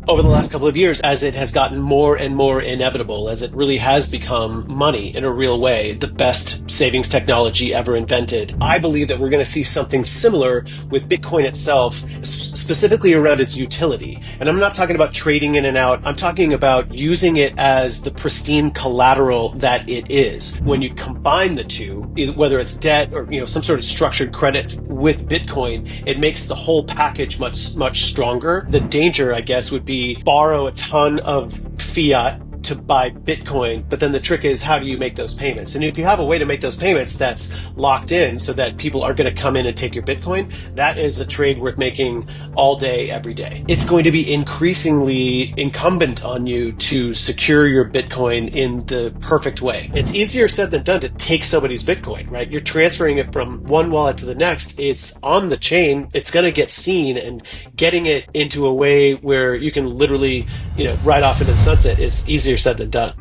over the last couple of years, as it has gotten more and more inevitable, as it really has become money in a real way, the best savings technology ever invented, I believe that we're going to see something similar with Bitcoin itself, specifically around its utility. And I'm not talking about trading in and out. I'm talking about using it as the pristine collateral that it is. When you combine the two, whether it's debt or some sort of structured credit with Bitcoin, it makes the whole package much stronger. The danger, I guess, would be borrow a ton of fiat to buy Bitcoin, but then the trick is, how do you make those payments? And if you have a way to make those payments that's locked in so that people are going to come in and take your Bitcoin, that is a trade worth making all day, every day. It's going to be increasingly incumbent on you to secure your Bitcoin in the perfect way. It's easier said than done to take somebody's Bitcoin, right? You're transferring it from one wallet to the next. It's on the chain. It's going to get seen, and getting it into a way where you can literally, ride off into the sunset is easier said than done.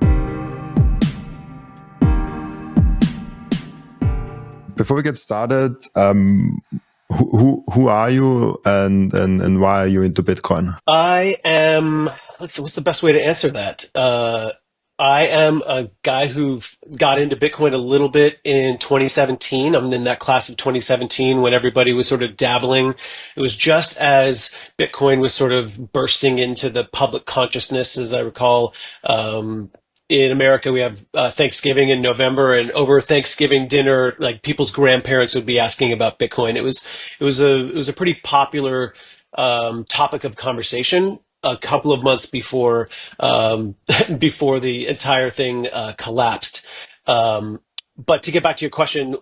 Before we get started, who are you and why are you into Bitcoin? I am. Let's see, what's the best way to answer that? I am a guy who got into Bitcoin a little bit in 2017. I'm in that class of 2017 when everybody was sort of dabbling. It was just as Bitcoin was sort of bursting into the public consciousness, as I recall. In America, we have Thanksgiving in November, and over Thanksgiving dinner, like people's grandparents would be asking about Bitcoin. It was a pretty popular topic of conversation a couple of months before before the entire thing collapsed. But to get back to your question,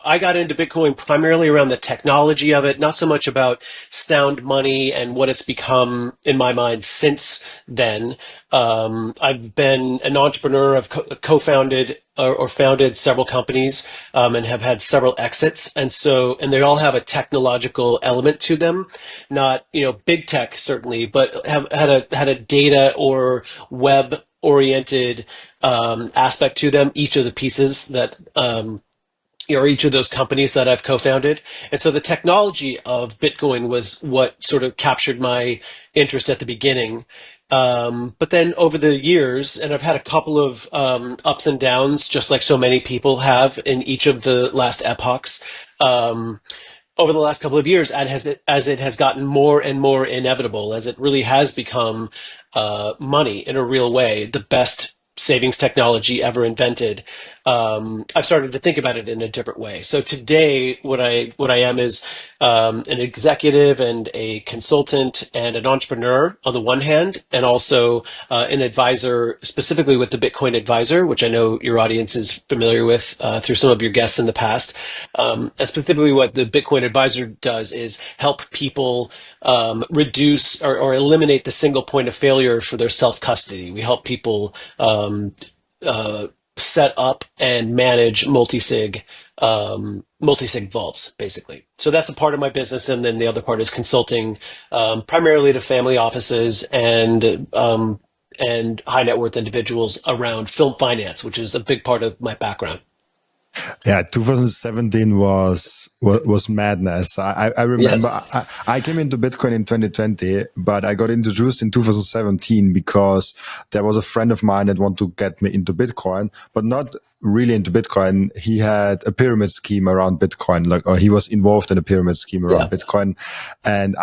I got into Bitcoin primarily around the technology of it, not so much about sound money and what it's become in my mind since then. I've been an entrepreneur. I've co-founded or founded several companies, and have had several exits. And they all have a technological element to them, not, big tech certainly, but have had a data or web oriented aspect to them, each of the pieces that or each of those companies that I've co-founded. And so the technology of Bitcoin was what sort of captured my interest at the beginning. But then over the years, and I've had a couple of ups and downs, just like so many people have in each of the last epochs. Over the last couple of years, as it has gotten more and more inevitable, as it really has become money in a real way, the best savings technology ever invented, I've started to think about it in a different way. So today, what I am is an executive and a consultant and an entrepreneur on the one hand, and also an advisor, specifically with the Bitcoin Advisor, which I know your audience is familiar with through some of your guests in the past. And specifically, what the Bitcoin Advisor does is help people reduce or eliminate the single point of failure for their self-custody. We help people set up and manage multi-sig vaults, basically. So that's a part of my business, and then the other part is consulting, primarily to family offices and high net worth individuals around film finance, which is a big part of my background. Yeah, 2017 was madness. I remember. Yes. I came into Bitcoin in 2020, but I got introduced in 2017 because there was a friend of mine that wanted to get me into Bitcoin, but not really into Bitcoin. He had a pyramid scheme around Bitcoin, or he was involved in a pyramid scheme around Bitcoin. And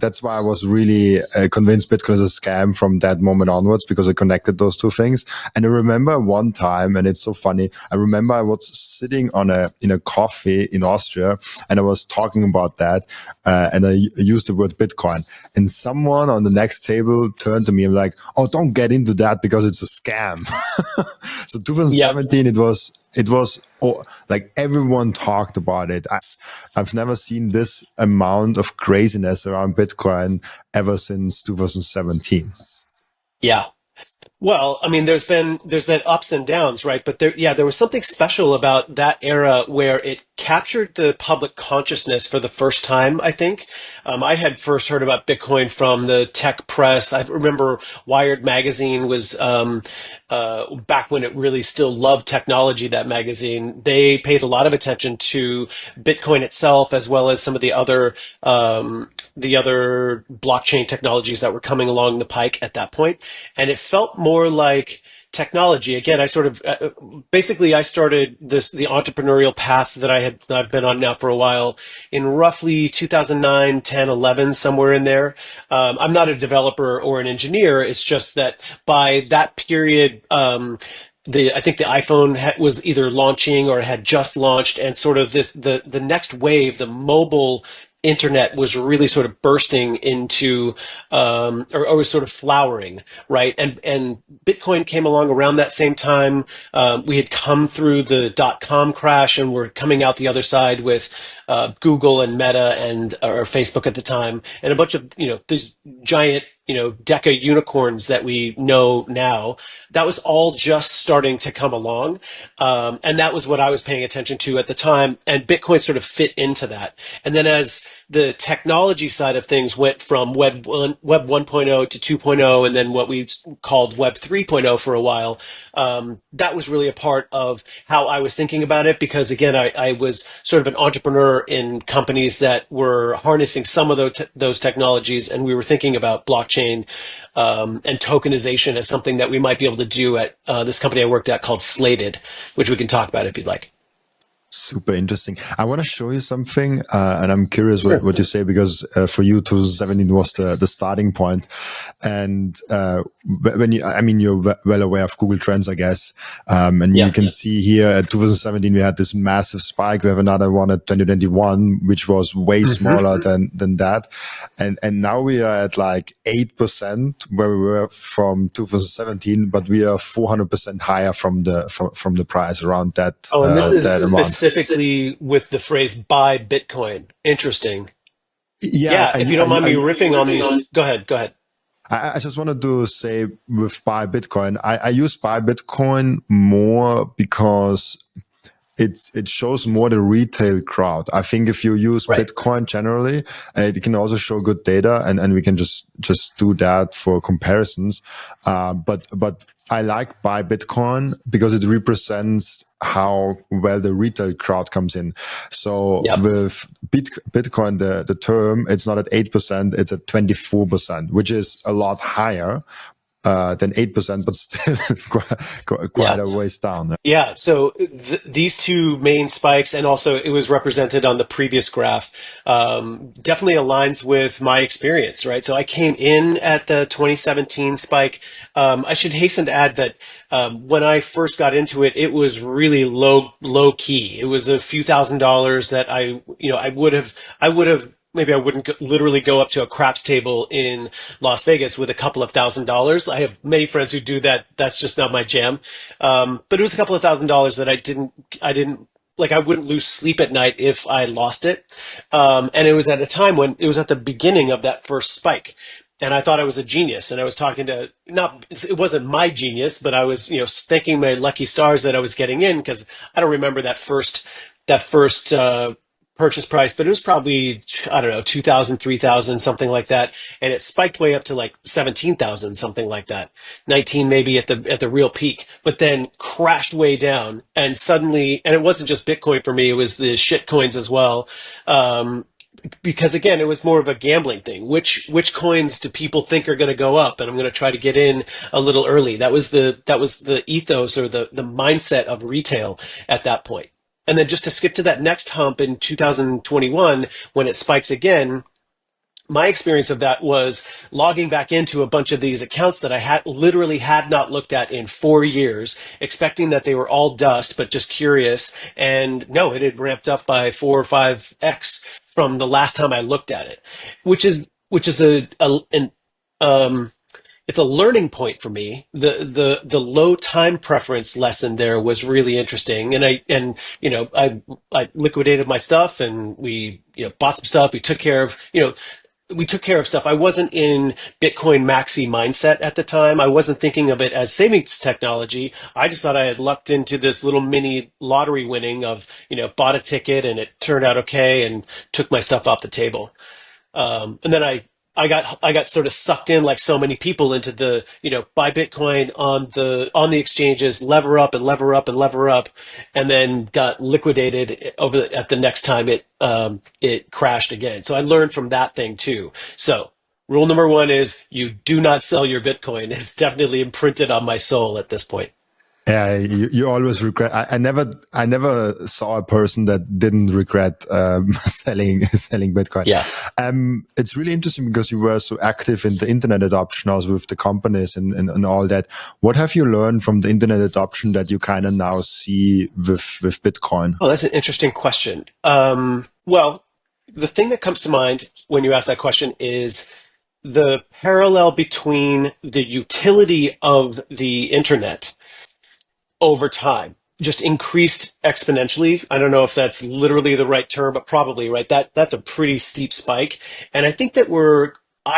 that's why I was really convinced Bitcoin is a scam from that moment onwards, because I connected those two things. And I remember one time, and it's so funny, I remember I was sitting in a coffee in Austria, and I was talking about that, and I used the word Bitcoin. And someone on the next table turned to me and like, "Oh, don't get into that because it's a scam." So 2017, it was like everyone talked about it. I've never seen this amount of craziness around Bitcoin ever since 2017. Yeah. Well, I mean, there's been ups and downs, right? But there was something special about that era where it captured the public consciousness for the first time, I think. I had first heard about Bitcoin from the tech press. I remember Wired magazine was back when it really still loved technology. That magazine, they paid a lot of attention to Bitcoin itself, as well as some of the other blockchain technologies that were coming along the pike at that point, and it felt more like technology. Again, I sort of basically I started the entrepreneurial path that I've been on now for a while in roughly 2009, 10, 11, somewhere in there. I'm not a developer or an engineer. It's just that by that period, I think the iPhone was either launching or had just launched, and sort of the next wave, the mobile internet was really sort of bursting into or was sort of flowering, right? And Bitcoin came along around that same time. We had come through the dot-com crash, and we're coming out the other side with Google and Meta and or Facebook at the time, and a bunch of these giant deca unicorns that we know now. That was all just starting to come along, and that was what I was paying attention to at the time. And Bitcoin sort of fit into that. And then as the technology side of things went from Web 1.0 to 2.0, and then what we called Web 3.0 for a while, that was really a part of how I was thinking about it. Because again, I was sort of an entrepreneur in companies that were harnessing some of those technologies, and we were thinking about blockchain and tokenization as something that we might be able to do at this company I worked at called Slated, which we can talk about if you'd like. Super interesting. I want to show you something, and I'm curious Sure. what you say, because for you, 2017 was the starting point. And when you, I mean, you're well aware of Google Trends, I guess. And you Yeah. can see here at 2017, we had this massive spike. We have another one at 2021, which was way smaller than that. And now we are at like 8% where we were from 2017, but we are 400% higher from the price around that, Oh, and this is that amount. specifically with the phrase buy Bitcoin. Interesting. Yeah, Yeah, if you don't mind me riffing on these, go ahead, go ahead. I just wanted to say with buy Bitcoin, I use buy Bitcoin more because it shows more the retail crowd. I think if you use Right. Bitcoin generally, it can also show good data, and we can just do that for comparisons. But I like buy Bitcoin because it represents how well the retail crowd comes in. So Yep. with Bitcoin, the term, it's not at 8%, it's at 24%, which is a lot higher than 8%, but still quite Yeah. a ways down. Yeah, so these two main spikes, and also it was represented on the previous graph, definitely aligns with my experience, right? So I came in at the 2017 spike. I should hasten to add that when I first got into it, it was really low key. It was a few $1,000s that I would have. Maybe I wouldn't literally go up to a craps table in Las Vegas with a couple of $1,000s. I have many friends who do that. That's just not my jam. But it was a couple of $1,000s that I didn't like. I wouldn't lose sleep at night if I lost it. And it was at a time when it was at the beginning of that first spike. And I thought I was a genius. And I was talking to, not, it wasn't my genius, but I was, thanking my lucky stars that I was getting in, because I don't remember that first purchase price, but it was probably, I don't know, 2,000, 3,000, something like that. And it spiked way up to like 17,000, something like that. 19 maybe at the real peak, but then crashed way down. And suddenly, and it wasn't just Bitcoin for me, it was the shit coins as well. Because again, it was more of a gambling thing. Which coins do people think are going to go up? And I'm going to try to get in a little early. That was the ethos, or the mindset of retail at that point. And then just to skip to that next hump in 2021, when it spikes again, my experience of that was logging back into a bunch of these accounts that I had not looked at in 4 years, expecting that they were all dust, but just curious. And no, it had ramped up by 4 or 5x from the last time I looked at it, which is it's a learning point for me. The low time preference lesson there was really interesting, and I liquidated my stuff, and we bought some stuff. We took care of we took care of stuff. I wasn't in Bitcoin maxi mindset at the time. I wasn't thinking of it as savings technology. I just thought I had lucked into this little mini lottery winning of, bought a ticket and it turned out okay and took my stuff off the table. And then I got sort of sucked in like so many people into the, buy Bitcoin on the exchanges, lever up and lever up and lever up, and then got liquidated at the next time it crashed again. So I learned from that thing too. So rule number one is you do not sell your Bitcoin. It's definitely imprinted on my soul at this point. Yeah, you always regret. I never saw a person that didn't regret selling Bitcoin. Yeah. It's really interesting because you were so active in the internet adoption, also with the companies and all that. What have you learned from the internet adoption that you kind of now see with Bitcoin? Oh, that's an interesting question. Well, the thing that comes to mind when you ask that question is the parallel between the utility of the internet over time just increased exponentially. I don't know if that's literally the right term, but probably right. That's a pretty steep spike, and I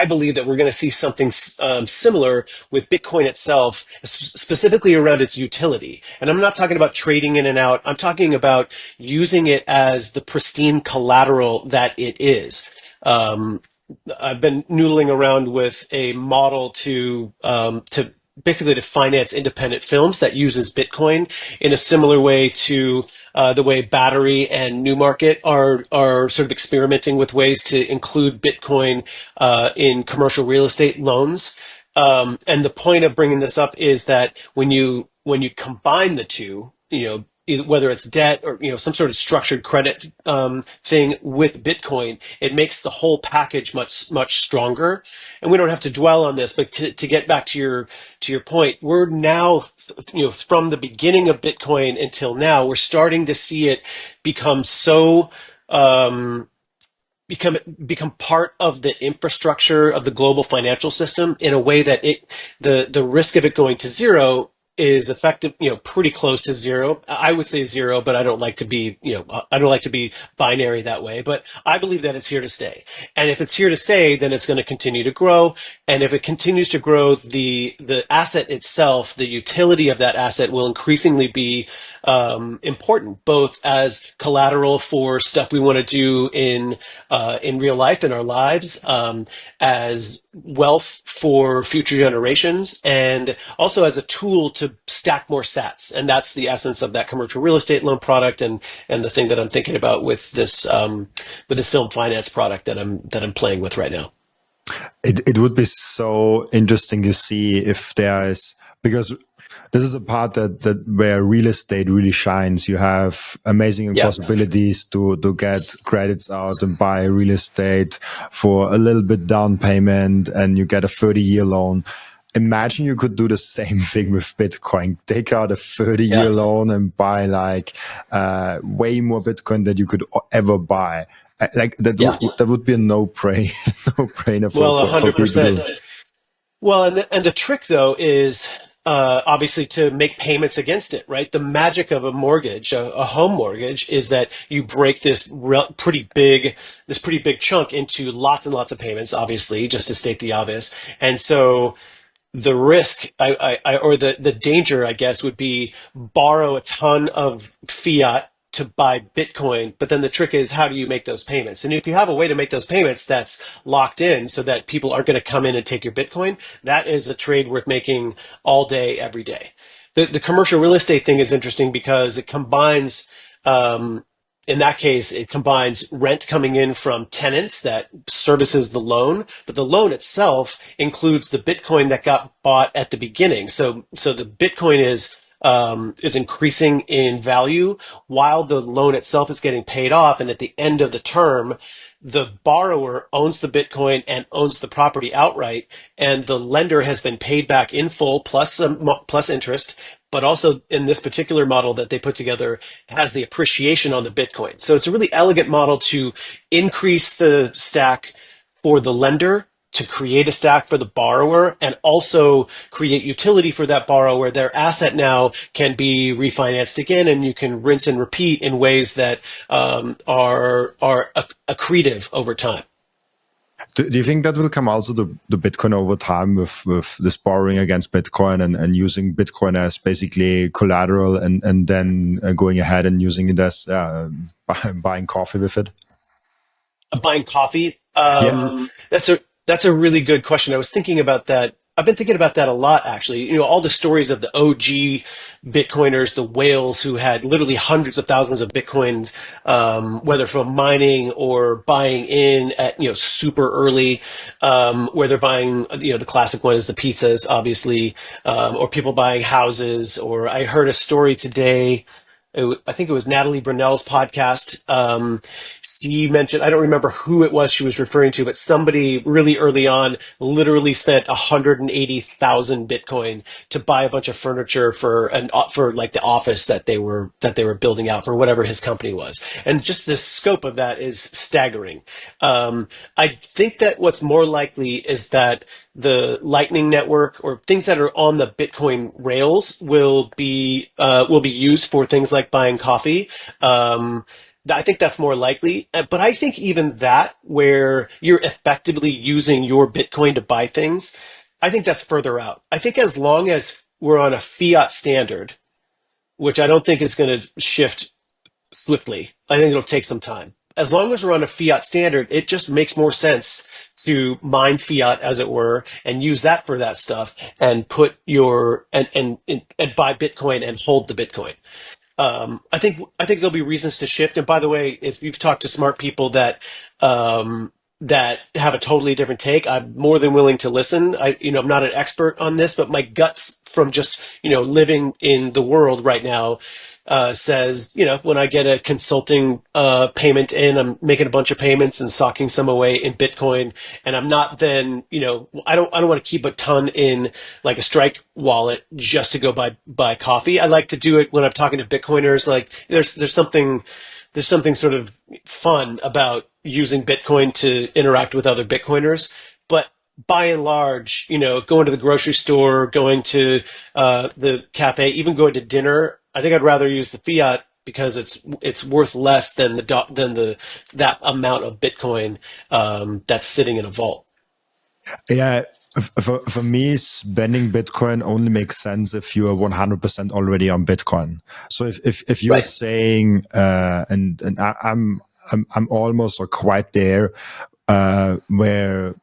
believe that we're going to see something similar with Bitcoin itself, specifically around its utility. And I'm not talking about trading in and out. I'm talking about using it as the pristine collateral that it is. Um, I've been noodling around with a model to basically to finance independent films that uses Bitcoin in a similar way to the way Battery and Newmarket are sort of experimenting with ways to include Bitcoin in commercial real estate loans. And the point of bringing this up is that when you combine the two, whether it's debt or some sort of structured credit thing with Bitcoin, it makes the whole package much stronger. And we don't have to dwell on this, but to get back to your point, we're now from the beginning of Bitcoin until now, we're starting to see it become so. Become part of the infrastructure of the global financial system in a way that the risk of it going to zero is effective, pretty close to zero. I would say zero, but I don't like to be binary that way. But I believe that it's here to stay. And if it's here to stay, then it's going to continue to grow. And if it continues to grow, the asset itself, the utility of that asset will increasingly be important, both as collateral for stuff we want to do in real life in our lives, as wealth for future generations, and also as a tool to stack more sats. And that's the essence of that commercial real estate loan product, and the thing that I'm thinking about with this film finance product that I'm playing with right now. It would be so interesting to see if there is, because this is a part that where real estate really shines. You have amazing Yeah, possibilities to get credits out and buy real estate for a little bit down payment, and you get a 30-year loan. Imagine you could do the same thing with Bitcoin. Take out a 30-year yeah. loan and buy like way more Bitcoin than you could ever buy. Like that, Yeah. that would be a no-brainer, no-brainer Well, for people 100%. to. Well, and the trick though is obviously to make payments against it, right? The magic of a mortgage, a home mortgage, is that you break this pretty big chunk into lots and lots of payments, obviously, just to state the obvious. And so the risk or the danger, I guess, would be borrow a ton of fiat to buy Bitcoin. But then the trick is, how do you make those payments? And if you have a way to make those payments that's locked in so that people aren't going to come in and take your Bitcoin, that is a trade worth making all day, every day. The commercial real estate thing is interesting because it combines, in that case, it combines rent coming in from tenants that services the loan, but the loan itself includes the Bitcoin that got bought at the beginning. So the Bitcoin is increasing in value while the loan itself is getting paid off, and at the end of the term, the borrower owns the Bitcoin and owns the property outright, and the lender has been paid back in full plus interest. But also in this particular model that they put together has the appreciation on the Bitcoin. So it's a really elegant model to increase the stack for the lender, to create a stack for the borrower, and also create utility for that borrower. Their asset now can be refinanced again, and you can rinse and repeat in ways that are accretive over time. Do you think that will come also the Bitcoin over time with this borrowing against Bitcoin and using Bitcoin as basically collateral and then going ahead and using it as buying coffee with it? Buying coffee. Yeah. That's a really good question. I was thinking about that. I've been thinking about that a lot, actually. All the stories of the OG Bitcoiners, the whales who had literally hundreds of thousands of Bitcoins, whether from mining or buying in at super early, where they're buying. The classic one is the pizzas, obviously, or people buying houses. Or I heard a story today. I think it was Natalie Brunell's podcast. She mentioned, I don't remember who it was she was referring to, but somebody really early on literally spent 180,000 Bitcoin to buy a bunch of furniture for like the office that they were building out for whatever his company was. And just the scope of that is staggering. I think that what's more likely is that the Lightning Network or things that are on the Bitcoin rails will be used for things like buying coffee. I think that's more likely, but I think even that, where you're effectively using your Bitcoin to buy things, I think that's further out. I think as long as we're on a fiat standard, which I don't think is going to shift swiftly. I think it'll take some time. As long as we're on a fiat standard, it just makes more sense to mine fiat, as it were, and use that for that stuff, and put your and buy Bitcoin and hold the Bitcoin. I think there'll be reasons to shift. And by the way, if you've talked to smart people that have a totally different take, I'm more than willing to listen. I'm not an expert on this, but my guts from just living in the world right now says, when I get a consulting payment in, I'm making a bunch of payments and socking some away in Bitcoin, and I'm not then, I don't want to keep a ton in like a Strike wallet just to go buy coffee. I like to do it when I'm talking to Bitcoiners. Like there's something sort of fun about using Bitcoin to interact with other Bitcoiners, but by and large, going to the grocery store, going to the cafe, even going to dinner, I think I'd rather use the fiat because it's worth less than that amount of Bitcoin that's sitting in a vault. Yeah, for me, spending Bitcoin only makes sense if you are 100% already on Bitcoin. So if you're Right. saying, I'm almost or quite there, where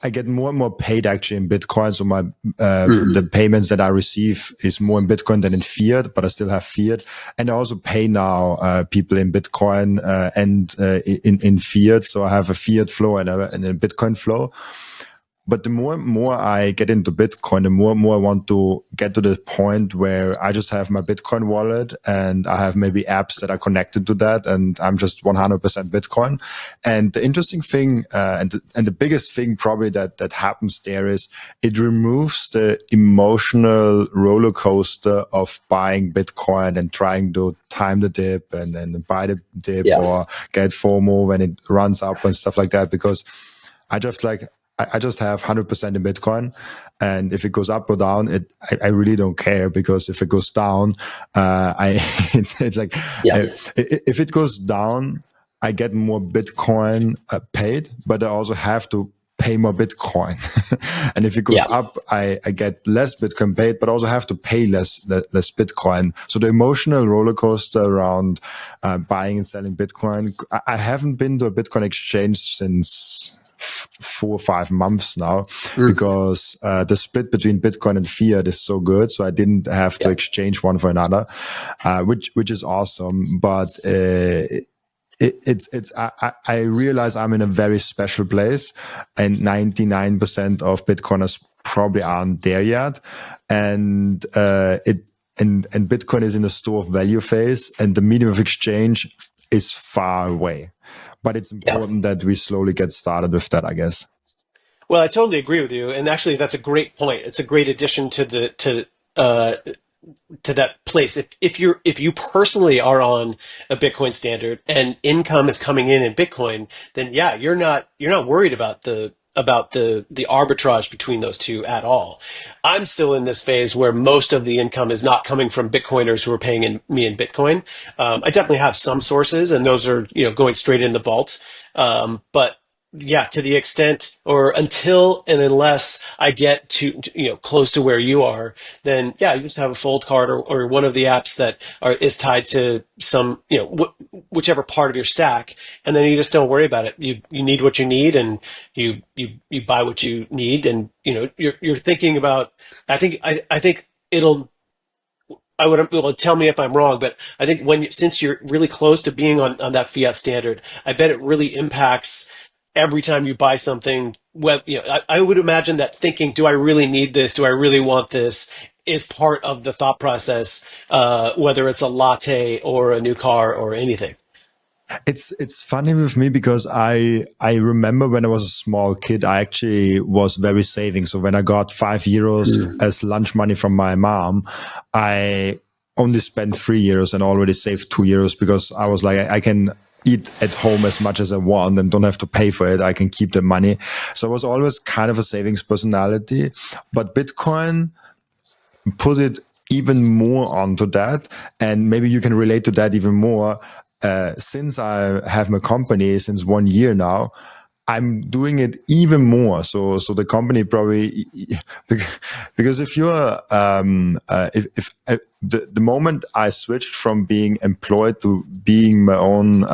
I get more and more paid actually in Bitcoin. So Mhm. the payments that I receive is more in Bitcoin than in fiat, but I still have fiat, and I also pay now people in Bitcoin and in fiat. So I have a fiat flow and a Bitcoin flow. But the more and more I get into Bitcoin, the more and more I want to get to the point where I just have my Bitcoin wallet and I have maybe apps that are connected to that, and I'm just 100% Bitcoin. And the interesting thing, and the biggest thing probably that happens there is it removes the emotional roller coaster of buying Bitcoin and trying to time the dip and then buy the dip Yeah. or get FOMO when it runs up and stuff like that, because I just like I just have 100% in Bitcoin, and if it goes up or down, I really don't care, because if it goes down, I it's like Yeah. if it goes down, I get more Bitcoin paid, but I also have to pay more Bitcoin, and if it goes Yeah. up, I get less Bitcoin paid, but also have to pay less Bitcoin. So the emotional roller coaster around buying and selling Bitcoin, I haven't been to a Bitcoin exchange since 4 or 5 months now, Mhm. because the split between Bitcoin and fiat is so good, so I didn't have to Yeah. exchange one for another, which is awesome. But I realize I'm in a very special place, and 99% of Bitcoiners probably aren't there yet, and and Bitcoin is in the store of value phase, and the medium of exchange is far away. But it's Yeah. important that we slowly get started with that, I guess. Well, I totally agree with you, and actually, that's a great point. It's a great addition uh, to that place. If you personally are on a Bitcoin standard and income is coming in Bitcoin, then yeah, you're not worried about the arbitrage between those two at all. I'm still in this phase where most of the income is not coming from Bitcoiners who are paying me in Bitcoin. I definitely have some sources, and those are going straight in the vault. But yeah, to the extent or until and unless I get close to where you are, then yeah, you just have a fold card or one of the apps that is tied to some, whichever part of your stack, and then you just don't worry about it. You need what you need, and you buy what you need, and you're thinking about. I think it'll. I would well, tell me if I'm wrong, but I think since you're really close to being on that fiat standard, I bet it really impacts every time you buy something. I would imagine that thinking, do I really need this? Do I really want this? Is part of the thought process, whether it's a latte or a new car or anything. It's funny with me because I remember when I was a small kid, I actually was very saving. So when I got €5 as lunch money from my mom, I only spent €3 and already saved €2 because I was like, I can eat at home as much as I want and don't have to pay for it. I can keep the money. So I was always kind of a savings personality, but Bitcoin put it even more onto that. And maybe you can relate to that even more. Since I have my company since 1 year now, I'm doing it even more. So the company probably, because if you're, if the moment I switched from being employed to being my own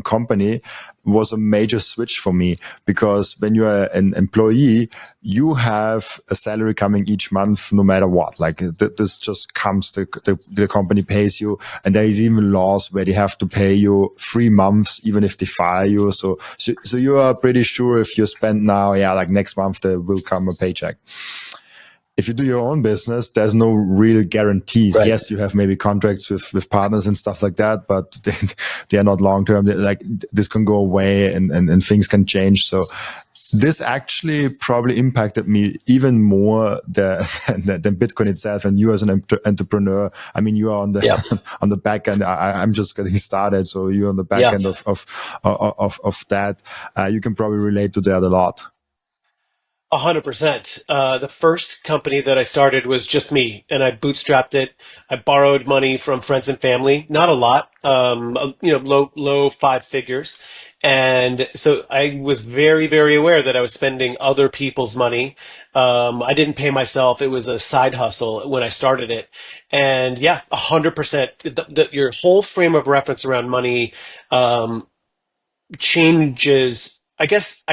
company was a major switch for me, because when you're an employee, you have a salary coming each month no matter what. Like this just comes, the company pays you, and there is even laws where they have to pay you 3 months even if they fire you. So you are pretty sure if you spend now, yeah, like next month there will come a paycheck. If you do your own business, there's no real guarantees. Right. Yes, you have maybe contracts with partners and stuff like that, but they are not long term. Like this can go away and things can change. So this actually probably impacted me even more than Bitcoin itself. And you as an entrepreneur, I mean, you are on the Yeah. on the back end. I'm just getting started, so you're on the back Yeah. end of that. You can probably relate to that a lot. 100%. The first company that I started was just me, and I bootstrapped it. I borrowed money from friends and family, not a lot, low five figures. And so I was very, very aware that I was spending other people's money. I didn't pay myself. It was a side hustle when I started it. And yeah, 100%. Your whole frame of reference around money, um, changes. I guess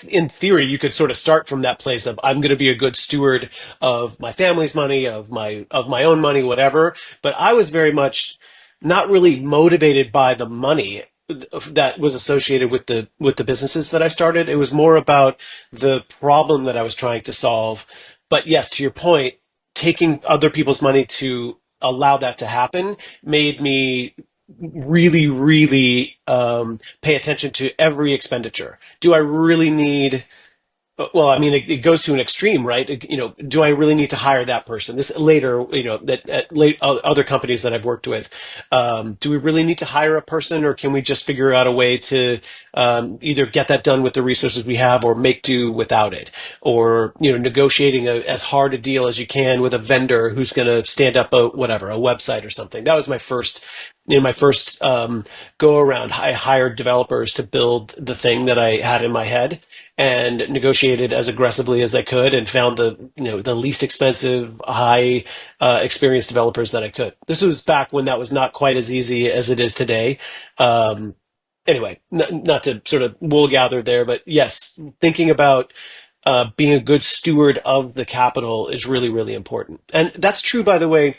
in theory you could sort of start from that place of I'm going to be a good steward of my family's money, of my own money, whatever. But I was very much not really motivated by the money that was associated with the businesses that I started. It was more about the problem that I was trying to solve. But yes, to your point, taking other people's money to allow that to happen made me really, really pay attention to every expenditure. Do I really need well, I mean, it goes to an extreme, right? Do I really need to hire that person? This later, that at late other companies that I've worked with, do we really need to hire a person, or can we just figure out a way to either get that done with the resources we have, or make do without it, or negotiating as hard a deal as you can with a vendor who's going to stand up a website or something. That was my first. My first go around, I hired developers to build the thing that I had in my head, and negotiated as aggressively as I could, and found the least expensive, high experienced developers that I could. This was back when that was not quite as easy as it is today. Um, anyway, not to sort of wool gather there, but yes, thinking about being a good steward of the capital is really, really important, and that's true, by the way,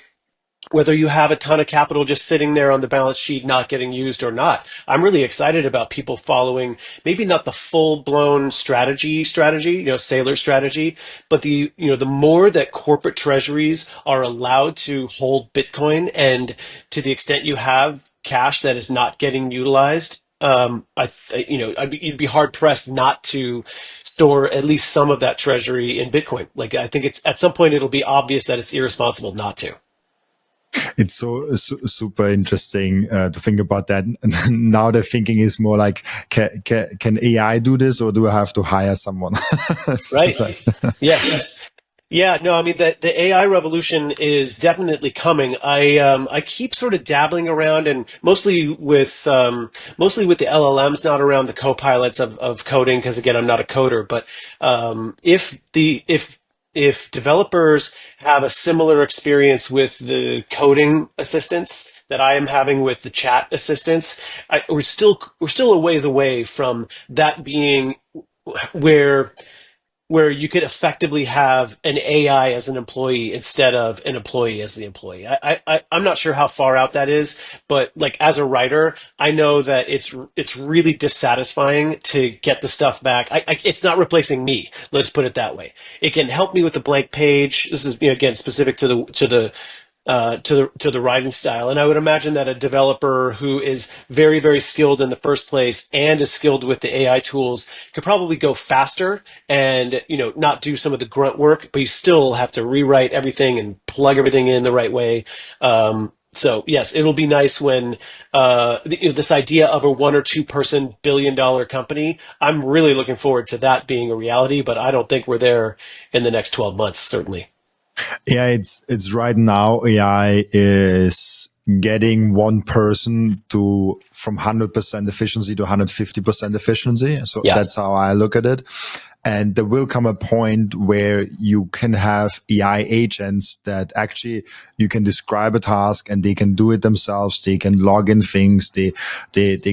whether you have a ton of capital just sitting there on the balance sheet, not getting used or not. I'm really excited about people following maybe not the full blown strategy, sailor strategy, but the more that corporate treasuries are allowed to hold Bitcoin, and to the extent you have cash that is not getting utilized, you'd be hard pressed not to store at least some of that treasury in Bitcoin. Like, I think it's at some point it'll be obvious that it's irresponsible not to. It's super interesting to think about that. Now the thinking is more like, can AI do this, or do I have to hire someone? Right? It's like, Yes. Yeah, no, I mean the AI revolution is definitely coming. I keep sort of dabbling around and mostly with the LLMs, not around the co-pilots of coding, because again, I'm not a coder. But if developers have a similar experience with the coding assistants that I am having with the chat assistants, we're still a ways away from that being where you could effectively have an AI as an employee instead of an employee as the employee. I'm not sure how far out that is, but like as a writer, I know that it's really dissatisfying to get the stuff back. It's not replacing me. Let's put it that way. It can help me with the blank page. This is, again, specific to the writing style. And I would imagine that a developer who is very, very skilled in the first place and is skilled with the AI tools could probably go faster and, not do some of the grunt work, but you still have to rewrite everything and plug everything in the right way. So yes, it'll be nice when this idea of a 1 or 2 person billion-dollar company. I'm really looking forward to that being a reality, but I don't think we're there in the next 12 months, certainly. Yeah, it's right now AI is getting one person to from 100% efficiency to 150% efficiency. So Yeah. that's how I look at it. And there will come a point where you can have AI agents that actually you can describe a task and they can do it themselves. They can log in things. They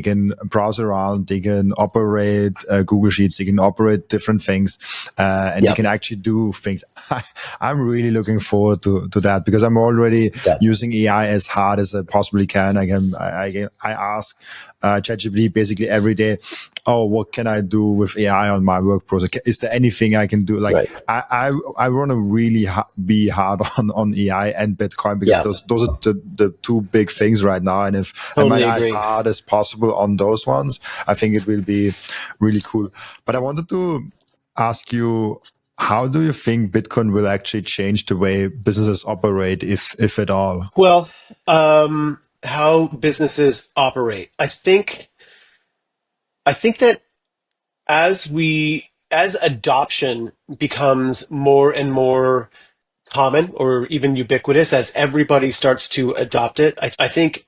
can browse around. They can operate Google Sheets. They can operate different things, and they Yep. can actually do things. I'm really looking forward to that because I'm already Yeah. using AI as hard as I possibly can. I ask ChatGPT basically every day, oh, what can I do with AI on my work process? Is there anything I can do? Like Right. I want to really be hard on AI and Bitcoin because Yeah. those are the two big things right now. And if I might Totally as agree. hard as possible on those ones, I think it will be really cool. But I wanted to ask you, how do you think Bitcoin will actually change the way businesses operate, if at all? Well, how businesses operate. I think that as adoption becomes more and more common or even ubiquitous, as everybody starts to adopt it, I think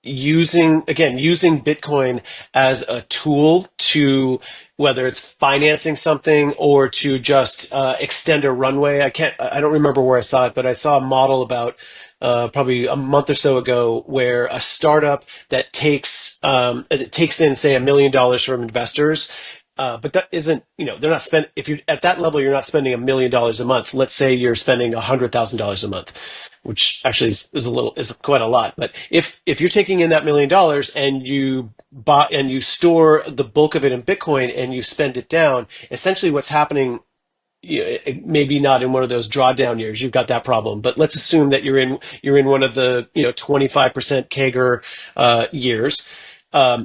using Bitcoin as a tool to, whether it's financing something or to just extend a runway. I don't remember where I saw it, but I saw a model about probably a month or so ago where a startup that takes in, say, $1 million from investors. But that isn't, they're not spend. If you're at that level, you're not spending $1 million a month. Let's say you're spending $100,000 a month, which actually is quite a lot. But if you're taking in that $1 million and you buy and you store the bulk of it in Bitcoin and you spend it down, essentially what's happening, maybe not in one of those drawdown years, you've got that problem. But let's assume that you're in one of the 25% CAGR years.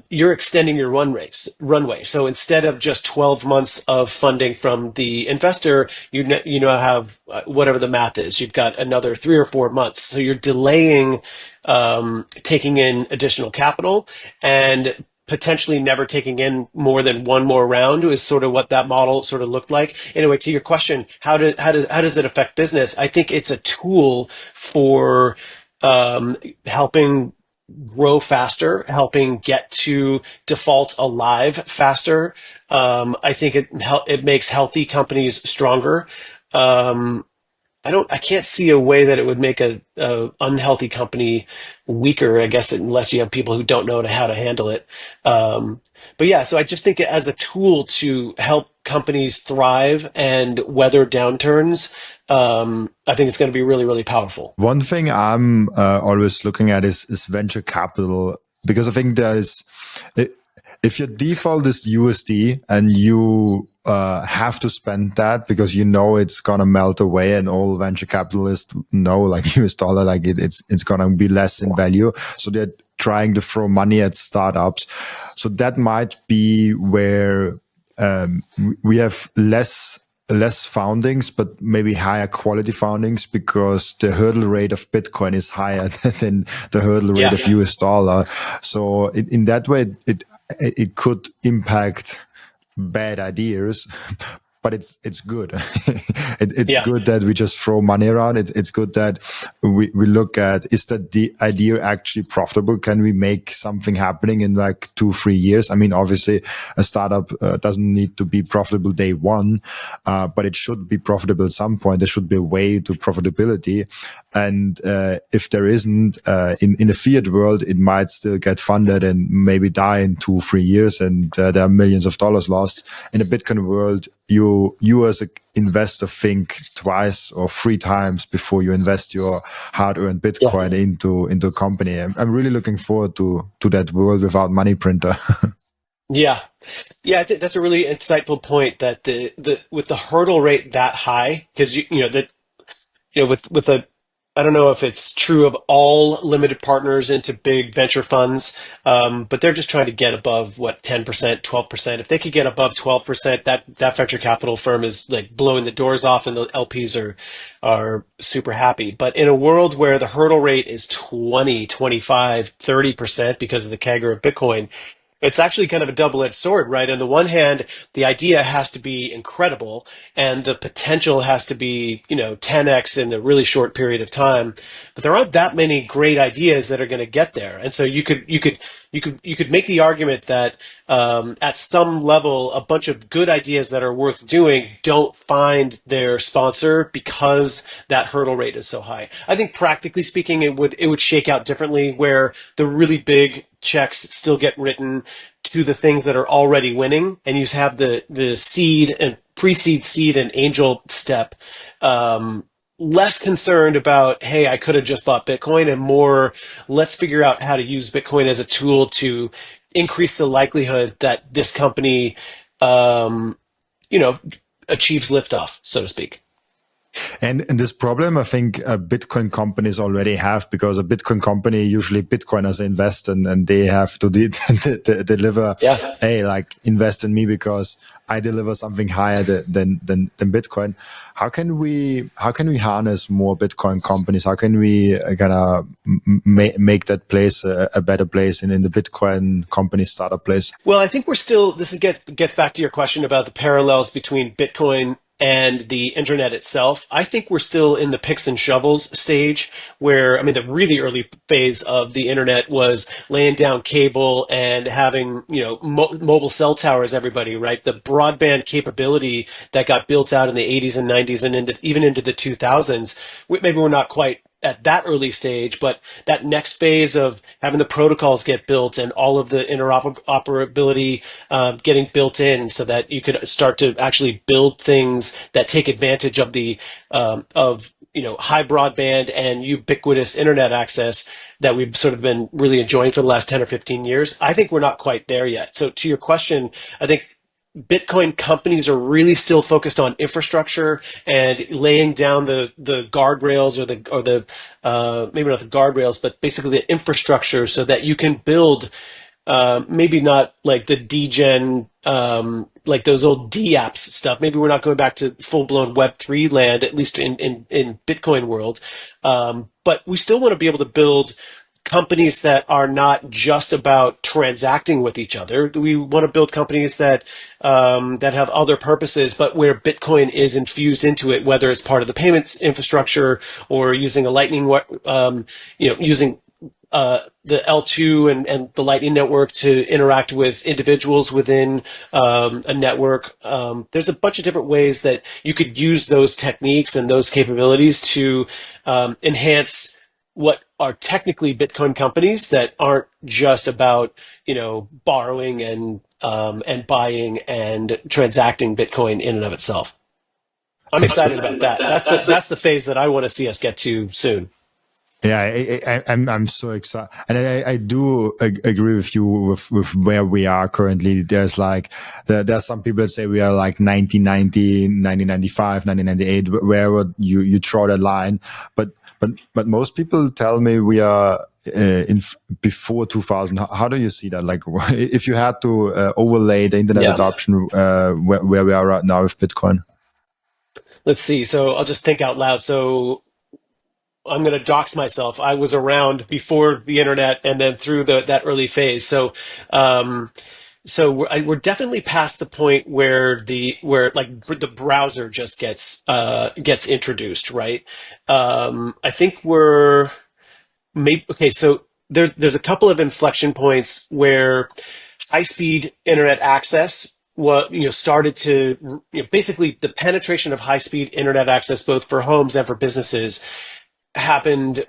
You're extending your runway. So instead of just 12 months of funding from the investor, you now have whatever the math is. You've got another 3 or 4 months. So you're delaying taking in additional capital and potentially never taking in more than one more round is sort of what that model sort of looked like. Anyway, to your question, how does it affect business? I think it's a tool for helping grow faster, helping get to default alive faster. I think it makes healthy companies stronger. Um, I can't see a way that it would make a unhealthy company weaker, I guess, unless you have people who don't know how to handle it. But yeah, so I just think as a tool to help companies thrive and weather downturns, I think it's going to be really, really powerful. One thing I'm always looking at is venture capital because I think if your default is USD and you have to spend that because you know it's gonna melt away, and all venture capitalists know like US dollar, like it's gonna be less in value, so they're trying to throw money at startups. So that might be where we have less foundings, but maybe higher quality foundings because the hurdle rate of Bitcoin is higher than the hurdle rate Yeah. of US dollar. So in that way, it could impact bad ideas. but it's good. It's Yeah. good that we just throw money around. It's good that we look at, is that the idea actually profitable? Can we make something happening in like 2-3 years? I mean, obviously a startup doesn't need to be profitable day one, but it should be profitable at some point. There should be a way to profitability. And if there isn't, in the fiat world, it might still get funded and maybe die in 2-3 years, and there are millions of dollars lost. In the Bitcoin world, you as an investor think twice or 3 times before you invest your hard-earned Yeah. Bitcoin into a company. I'm really looking forward to that world without money printer. Yeah. Yeah, I think that's a really insightful point that the with the hurdle rate that high, because you know that with a I don't know if it's true of all limited partners into big venture funds, but they're just trying to get above what 10%, 12%. If they could get above 12%, that venture capital firm is like blowing the doors off, and the LPs are super happy. But in a world where the hurdle rate is 20, 25, 30% because of the CAGR of Bitcoin, it's actually kind of a double-edged sword, right? On the one hand, the idea has to be incredible and the potential has to be, 10x in a really short period of time. But there aren't that many great ideas that are going to get there. And so you could make the argument that at some level, a bunch of good ideas that are worth doing don't find their sponsor because that hurdle rate is so high. I think practically speaking, it would shake out differently, where the really big checks still get written to the things that are already winning, and you have the seed and pre-seed, seed, and angel step. Less concerned about, hey, I could have just bought Bitcoin, and more, let's figure out how to use Bitcoin as a tool to increase the likelihood that this company, um, you know, achieves liftoff, so to speak. And this problem, I think Bitcoin companies already have, because a Bitcoin company, usually Bitcoiners invest, and they have to deliver, Yeah. hey, like invest in me because I deliver something higher than Bitcoin. How can we harness more Bitcoin companies? How can we kind of make that place a better place in the Bitcoin company startup place? Well, I think we're still, gets back to your question about the parallels between Bitcoin and the internet itself. I think we're still in the picks and shovels stage where, I mean, the really early phase of the internet was laying down cable and having, mobile cell towers, everybody, right? The broadband capability that got built out in the 80s and 90s and even into the 2000s. Maybe we're not quite at that early stage, but that next phase of having the protocols get built and all of the interoperability getting built in, so that you could start to actually build things that take advantage of the of high broadband and ubiquitous internet access that we've sort of been really enjoying for the last 10 or 15 years. I think we're not quite there yet. So to your question, I think Bitcoin companies are really still focused on infrastructure and laying down the guardrails, or the maybe not the guardrails, but basically the infrastructure, so that you can build maybe not like the degen, like those old D apps stuff. Maybe we're not going back to full blown Web3 land, at least in Bitcoin world. But we still want to be able to build companies that are not just about transacting with each other. We want to build companies that have other purposes, but where Bitcoin is infused into it, whether it's part of the payments infrastructure or using a Lightning, using the L2 and the Lightning Network to interact with individuals within a network. There's a bunch of different ways that you could use those techniques and those capabilities to enhance what are technically Bitcoin companies that aren't just about borrowing and buying and transacting Bitcoin in and of itself. I'm excited about that. That's the phase that I want to see us get to soon. Yeah, I'm so excited, and I do agree with you with where we are currently. There's like there's some people that say we are like 1990, 1995, 1998, wherever you draw that line. But most people tell me we are before 2000. How do you see that? Like, if you had to overlay the internet Yeah. adoption where we are right now with Bitcoin? Let's see. So I'll just think out loud. So I'm going to dox myself. I was around before the internet and then through that early phase. So, we're definitely past the point where the browser just gets introduced, right? I think we're maybe okay. So there's a couple of inflection points where high speed internet access started to basically the penetration of high speed internet access both for homes and for businesses happened.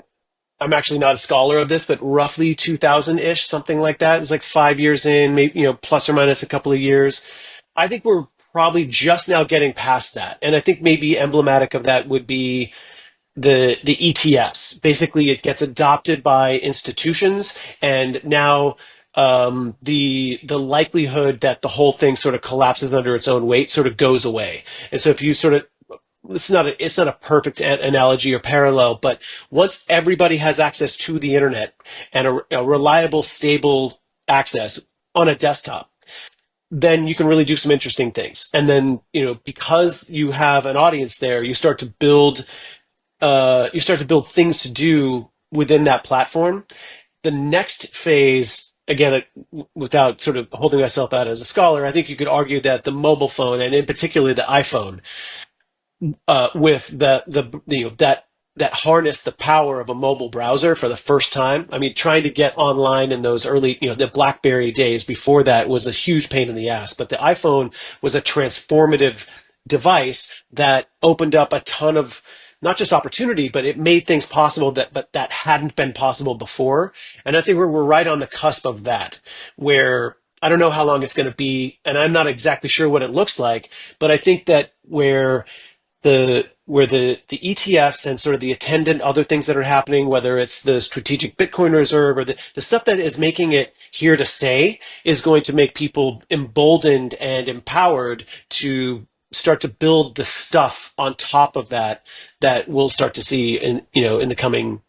I'm actually not a scholar of this, but roughly 2000-ish, something like that. It's like 5 years in, maybe, plus or minus a couple of years. I think we're probably just now getting past that. And I think maybe emblematic of that would be the ETFs. Basically, it gets adopted by institutions, and now the likelihood that the whole thing sort of collapses under its own weight sort of goes away. And so if you sort of it's not a perfect analogy or parallel, but once everybody has access to the internet and a reliable, stable access on a desktop, then you can really do some interesting things. And then, because you have an audience there, you start to build things to do within that platform. The next phase, again, without sort of holding myself out as a scholar, I think you could argue that the mobile phone, and in particular the iPhone, with that harnessed the power of a mobile browser for the first time. I mean, trying to get online in those early, the BlackBerry days before that was a huge pain in the ass. But the iPhone was a transformative device that opened up a ton of not just opportunity, but it made things possible that hadn't been possible before. And I think we're right on the cusp of that, where I don't know how long it's going to be, and I'm not exactly sure what it looks like, but I think that where the ETFs and sort of the attendant other things that are happening, whether it's the strategic Bitcoin reserve or the stuff that is making it here to stay, is going to make people emboldened and empowered to start to build the stuff on top of that we'll start to see in the coming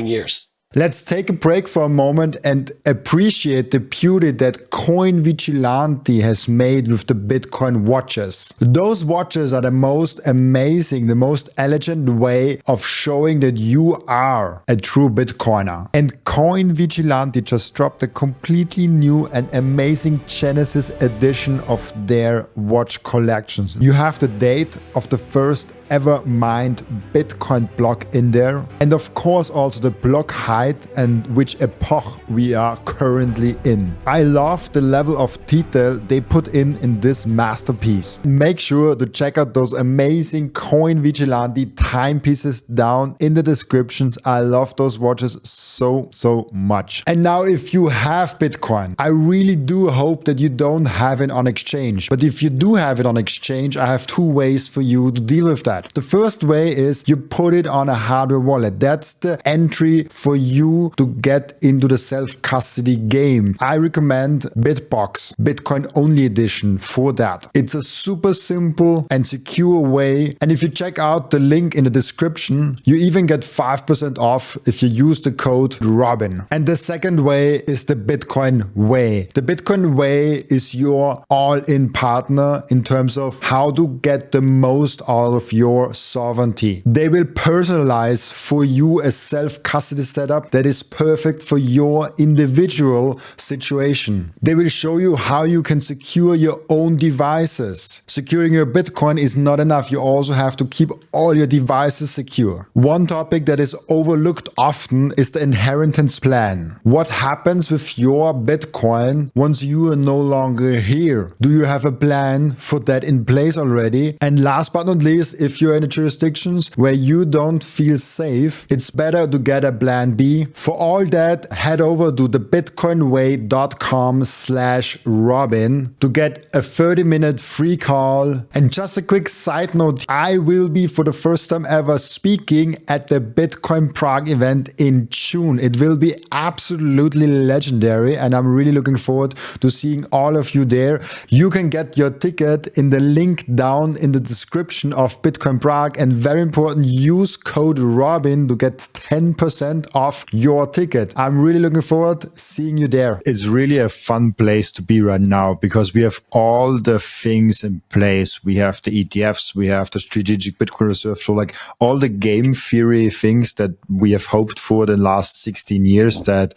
years. Let's take a break for a moment and appreciate the beauty that Coin Vigilante has made with the Bitcoin watches. Those watches are the most amazing, the most elegant way of showing that you are a true Bitcoiner. And Coin Vigilante just dropped a completely new and amazing Genesis edition of their watch collections. You have the date of the first ever mined Bitcoin block in there, and of course also the block height and which epoch we are currently in. I love the level of detail they put in this masterpiece. Make sure to check out those amazing Coin Vigilante timepieces down in the descriptions. I love those watches so much. And now if you have Bitcoin, I really do hope that you don't have it on exchange. But if you do have it on exchange, I have two ways for you to deal with that. The first way is you put it on a hardware wallet. That's the entry for you to get into the self-custody game. I recommend BitBox, Bitcoin only edition for that. It's a super simple and secure way. And if you check out the link in the description, you even get 5% off if you use the code Robin. And the second way is the Bitcoin Way. The Bitcoin Way is your all-in partner in terms of how to get the most out of your sovereignty. They will personalize for you a self-custody setup that is perfect for your individual situation. They will show you how you can secure your own devices. Securing your Bitcoin is not enough. You also have to keep all your devices secure. One topic that is overlooked often is the inheritance plan. What happens with your Bitcoin once you are no longer here? Do you have a plan for that in place already? And last but not least, if you're in a jurisdictions where you don't feel safe, it's better to get a plan B. For all that, head over to thebitcoinway.com/Robin to get a 30-minute free call. And just a quick side note, I will be for the first time ever speaking at the Bitcoin Prague event in June. It will be absolutely legendary and I'm really looking forward to seeing all of you there. You can get your ticket in the link down in the description of Bitcoin Prague, and very important, use code Robin to get 10% off your ticket. I'm really looking forward seeing you there. It's really a fun place to be right now because we have all the things in place. We have the ETFs, we have the strategic Bitcoin reserve, so like all the game theory things that we have hoped for the last 16 years that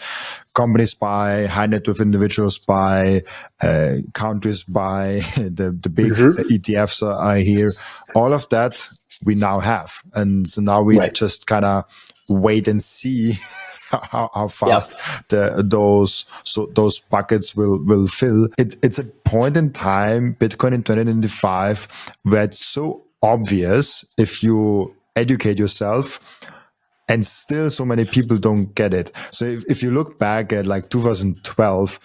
companies buy, high net worth individuals buy, countries buy, the big Hmm. ETFs are here. All of that we now have. And so now we Right. just kind of wait and see how fast Yep. those buckets will fill. It's a point in time, Bitcoin in 2025, where it's so obvious if you educate yourself, and still so many people don't get it. So if you look back at like 2012,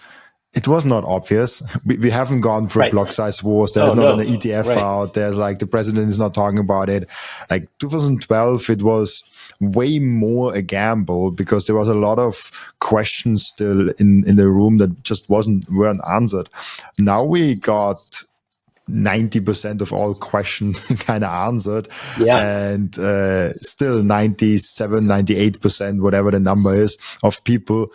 it was not obvious. We haven't gone through Right. block size wars. There's Oh not an no. ETF Right. out. There's like the president is not talking about it. Like 2012, it was way more a gamble because there was a lot of questions still in the room that just weren't answered. Now we got 90% of all questions kind of answered, Yeah. and still 97, 98%, whatever the number is, of people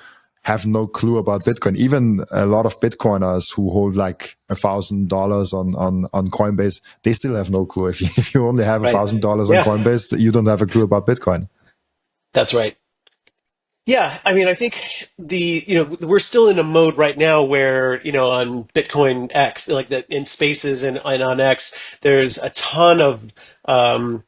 have no clue about Bitcoin. Even a lot of Bitcoiners who hold like $1,000 on Coinbase, they still have no clue. If you only have Right. $1,000 on Yeah. Coinbase, you don't have a clue about Bitcoin. That's right. Yeah, I mean, I think we're still in a mode right now where, on Bitcoin X, like that in Spaces and on X, there's a ton of, um,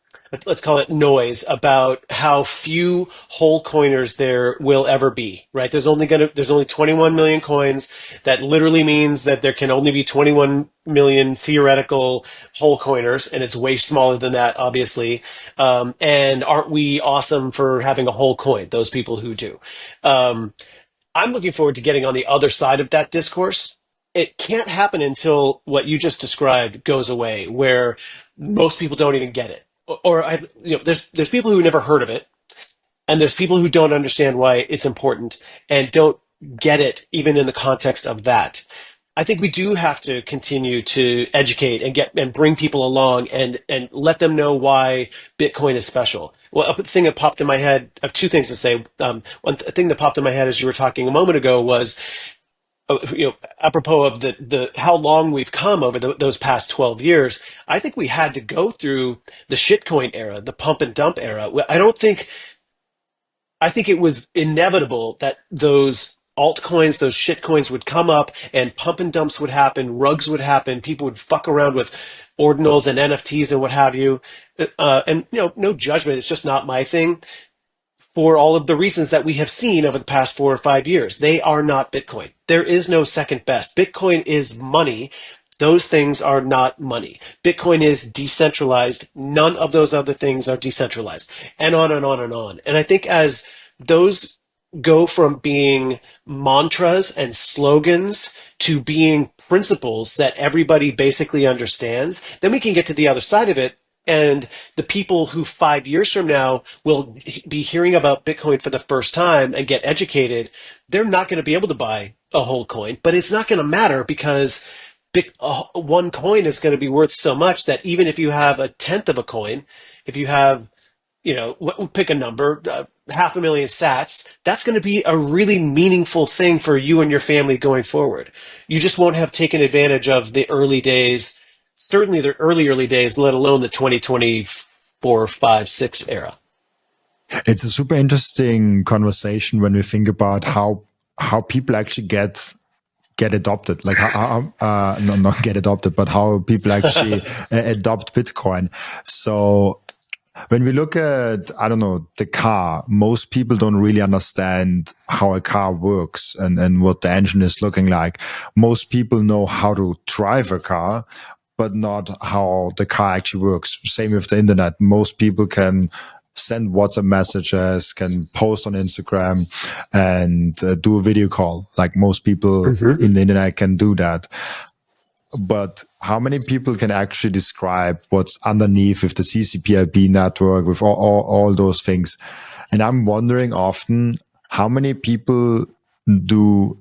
let's call it noise about how few whole coiners there will ever be, right? There's only 21 million coins. That literally means that there can only be 21 million theoretical whole coiners, and it's way smaller than that, obviously. And aren't we awesome for having a whole coin? Those people who do. Um, I'm looking forward to getting on the other side of that discourse. It can't happen until what you just described goes away, where most people don't even get it. There's people who never heard of it, and there's people who don't understand why it's important and don't get it even in the context of that. I think we do have to continue to educate and bring people along and let them know why Bitcoin is special. Well, a thing that popped in my head, I have two things to say. Thing that popped in my head as you were talking a moment ago was, apropos of the how long we've come over those past 12 years. I think we had to go through the shitcoin era, the pump and dump era. I think it was inevitable that those altcoins, those shitcoins would come up and pump and dumps would happen, rugs would happen, people would fuck around with ordinals and NFTs and what have you. And no judgment, it's just not my thing for all of the reasons that we have seen over the past 4 or 5 years. They are not Bitcoin. There is no second best. Bitcoin is money. Those things are not money. Bitcoin is decentralized. None of those other things are decentralized. And on and on and on. And I think as those go from being mantras and slogans to being principles that everybody basically understands, then we can get to the other side of it. And the people who 5 years from now will be hearing about Bitcoin for the first time and get educated, they're not going to be able to buy a whole coin, but it's not going to matter because one coin is going to be worth so much that even if you have a tenth of a coin, if you have, pick a number, 500,000 sats, that's going to be a really meaningful thing for you and your family going forward. You just won't have taken advantage of the early days, certainly the early days, let alone the 2024, 5, 6 era. It's a super interesting conversation when we think about how people actually get adopted, like no, not get adopted, but how people actually adopt Bitcoin. So when we look at, I don't know, the car, most people don't really understand how a car works and what the engine is looking like. Most people know how to drive a car, but not how the car actually works. Same with the internet. Most people can send WhatsApp messages, can post on Instagram, and do a video call. Like most people Mm-hmm. in the internet can do that. But how many people can actually describe what's underneath with the TCP/IP network, with all those things? And I'm wondering often how many people do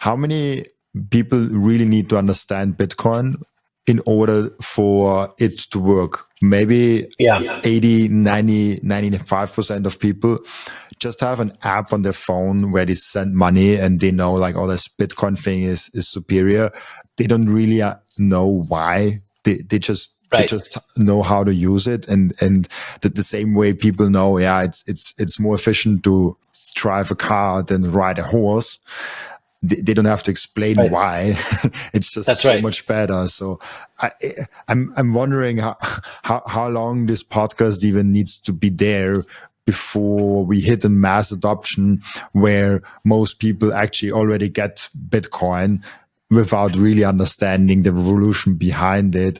how many people really need to understand Bitcoin in order for it to work. Maybe Yeah. 80, 90, 95% of people just have an app on their phone where they send money and they know like, oh, this Bitcoin thing is superior. They don't really know why. They just Right. know how to use it, and the same way people know, yeah, it's more efficient to drive a car than ride a horse. They don't have to explain Right. why. It's just That's so right. much better. So I, I'm wondering how long this podcast even needs to be there before we hit a mass adoption where most people actually already get Bitcoin without really understanding the revolution behind it.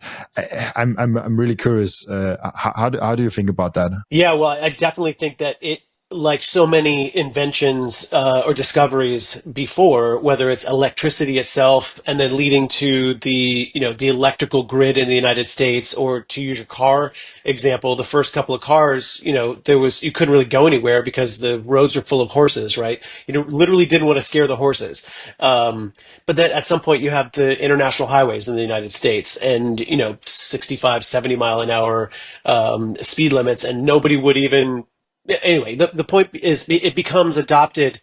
I'm really curious. How do you think about that? Yeah, well, I definitely think that it, like so many inventions or discoveries before, whether it's electricity itself and then leading to the electrical grid in the United States, or to use your car example, the first couple of cars, you couldn't really go anywhere because the roads were full of horses, right? Literally didn't want to scare the horses. But then at some point you have the international highways in the United States and, 65, 70 mile an hour speed limits, and nobody would even. Anyway, the point is it becomes adopted,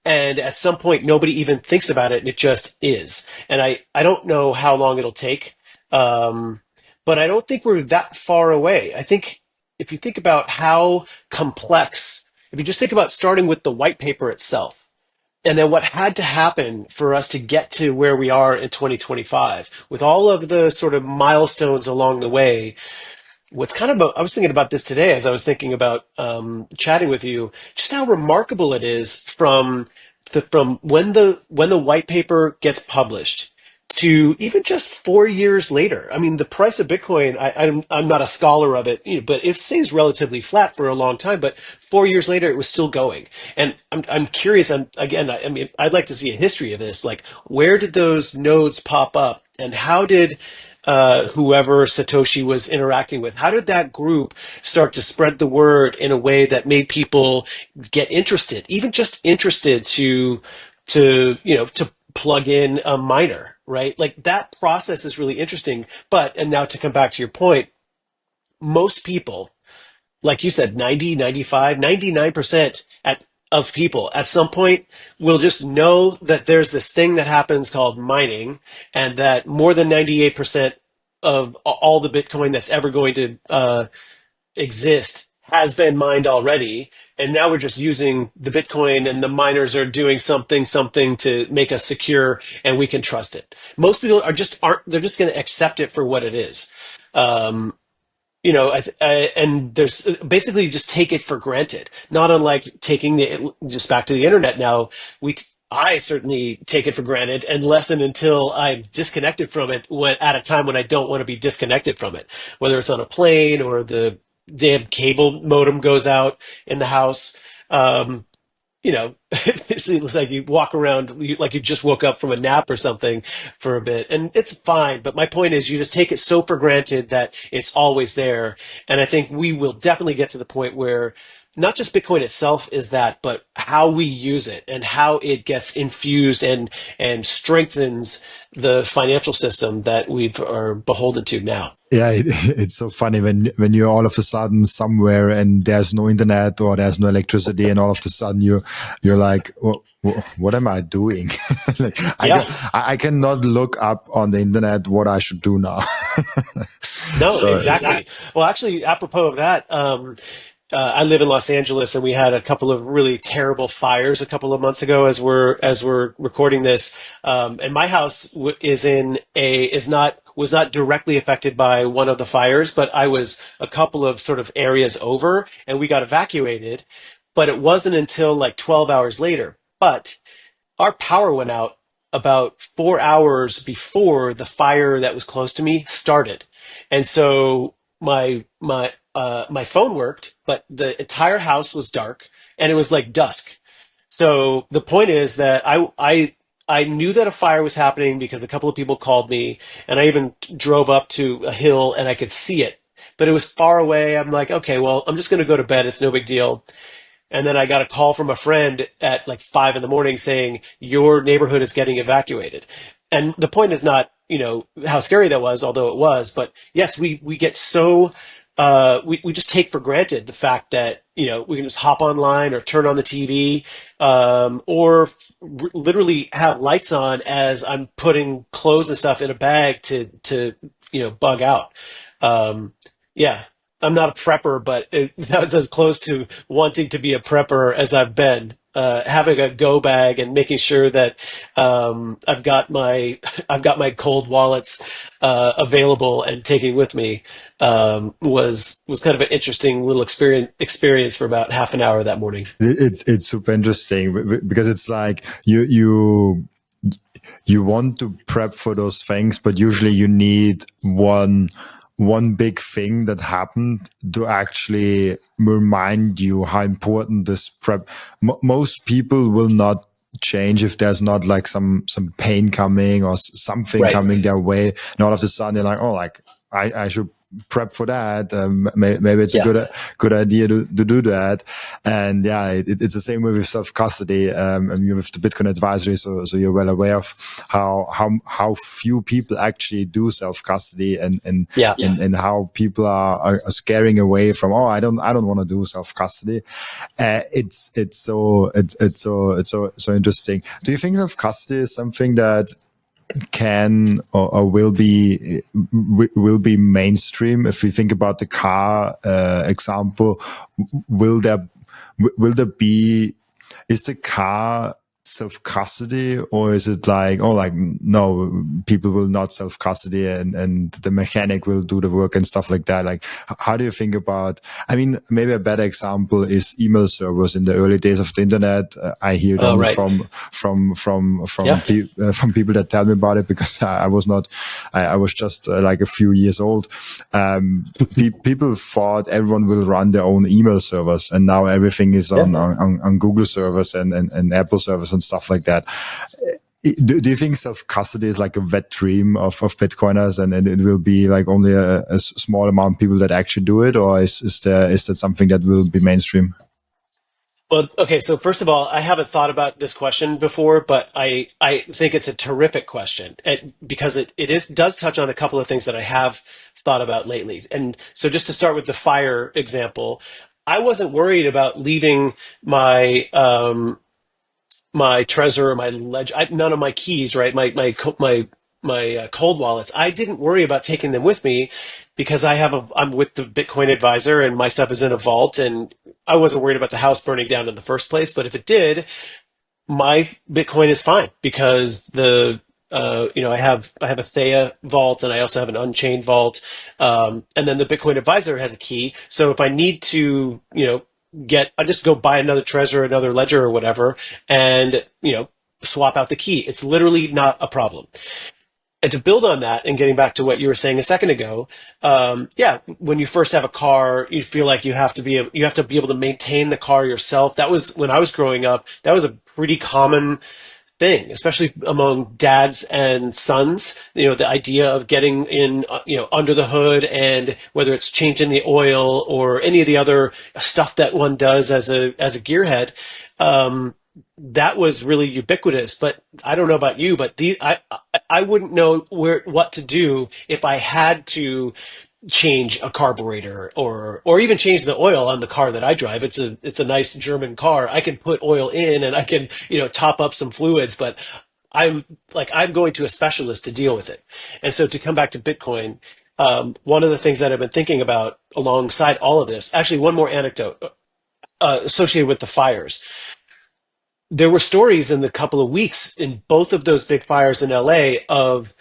and at some point nobody even thinks about it, and it just is. And I don't know how long it'll take, but I don't think we're that far away. I think if you think about how complex, if you just think about starting with the white paper itself, and then what had to happen for us to get to where we are in 2025, with all of the sort of milestones along the way. What's kind of I was thinking about this today as I was thinking about chatting with you, just how remarkable it is from when the white paper gets published to even just 4 years later. I mean, the price of Bitcoin, I'm not a scholar of it, but it stays relatively flat for a long time. But 4 years later, it was still going. And I'm curious. I mean, I'd like to see a history of this. Like, where did those nodes pop up, and how did whoever Satoshi was interacting with, how did that group start to spread the word in a way that made people get interested, even just interested to plug in a miner, right? Like that process is really interesting. And now to come back to your point, most people, like you said, 90, 95, 99% of people at some point will just know that there's this thing that happens called mining, and that more than 98% of all the Bitcoin that's ever going to exist has been mined already. And now we're just using the Bitcoin, and the miners are doing something to make us secure, and we can trust it. Most people they're just going to accept it for what it is. Um, and there's basically just take it for granted. Not unlike taking just back to the internet now. I certainly take it for granted, unless and until I'm disconnected from it at a time when I don't want to be disconnected from it, whether it's on a plane or the damn cable modem goes out in the house. Um, it seems like you walk around like you just woke up from a nap or something for a bit, and it's fine. But my point is, you just take it so for granted that it's always there. And I think we will definitely get to the point where not just Bitcoin itself is that, but how we use it and how it gets infused and strengthens the financial system that we are beholden to now. Yeah, it's so funny when you're all of a sudden somewhere and there's no internet or there's no electricity, and all of a sudden you're like, what am I doing? Like, Yeah. I cannot look up on the internet what I should do now. No, So exactly. Well, actually, apropos of that, I live in Los Angeles, and we had a couple of really terrible fires a couple of months ago as we're recording this. And my house was not directly affected by one of the fires, but I was a couple of sort of areas over, and we got evacuated. But it wasn't until like 12 hours later. But our power went out about 4 hours before the fire that was close to me started. And so my phone worked, but the entire house was dark, and it was like dusk. So the point is that I knew that a fire was happening because a couple of people called me, and I even drove up to a hill and I could see it. But it was far away. I'm like, okay, well, I'm just going to go to bed. It's no big deal. And then I got a call from a friend at like 5 in the morning saying, your neighborhood is getting evacuated. And the point is not, how scary that was, although it was, but yes, we get so, we just take for granted the fact that, we can just hop online or turn on the TV, or literally have lights on as I'm putting clothes and stuff in a bag to bug out. Um, yeah. I'm not a prepper, but that's as close to wanting to be a prepper as I've been. Having a go bag and making sure that I've got my I've got my cold wallets available and taking with me was kind of an interesting little experience for about half an hour that morning. It's super interesting because it's like you want to prep for those things, but usually you need one big thing that happened to actually remind you how important this prep. Most people will not change if there's not like some pain coming or something Right. coming their way, and all of a sudden they're like, oh, like I should prep for that. Maybe it's a Yeah. good idea to do that. And yeah, it's the same way with self custody. And you're with the Bitcoin advisory, so you're well aware of how few people actually do self custody, Yeah. and how people are scaring away from, oh, I don't want to do self custody. It's so interesting. Do you think self custody is something that can or will be mainstream? If we think about the car example, will there will there be is the car self custody, or is it like, oh, like, no, people will not self custody, and the mechanic will do the work and stuff like that? Like, how do you think about, I mean, maybe a better example is email servers in the early days of the internet. I hear it Oh, only right. from Yeah. people that tell me about it, because I was not, I was just like a few years old. People thought everyone will run their own email servers, and now everything is Yeah. on Google servers and Apple servers and stuff like that. Do you think self custody is like a wet dream of Bitcoiners, and it will be like only a small amount of people that actually do it, or is that something that will be mainstream? Well, okay, so first of all, I haven't thought about this question before, but I think it's a terrific question because it does touch on a couple of things that I have thought about lately. And so just to start with the fire example, I wasn't worried about leaving my my Trezor or my ledger, none of my keys, right? My cold wallets. I didn't worry about taking them with me because I'm with the Bitcoin advisor and my stuff is in a vault, and I wasn't worried about the house burning down in the first place. But if it did, my Bitcoin is fine because I have a Thea vault and I also have an Unchained vault, and then the Bitcoin advisor has a key. So if I need to, I just go buy another Trezor, another Ledger, or whatever, and swap out the key. It's literally not a problem. And to build on that, and getting back to what you were saying a second ago, yeah, when you first have a car, you feel like you have to be able to maintain the car yourself. That was when I was growing up. That was a pretty common thing, especially among dads and sons. The idea of getting in, under the hood, and whether it's changing the oil or any of the other stuff that one does as a gearhead. That was really ubiquitous. But I don't know about you, but I wouldn't know what to do if I had to change a carburetor or even change the oil on the car that I drive. It's a nice German car. I can put oil in and I can, top up some fluids, but I'm going to a specialist to deal with it. And so to come back to Bitcoin, one of the things that I've been thinking about alongside all of this, actually one more anecdote associated with the fires. There were stories in the couple of weeks in both of those big fires in LA of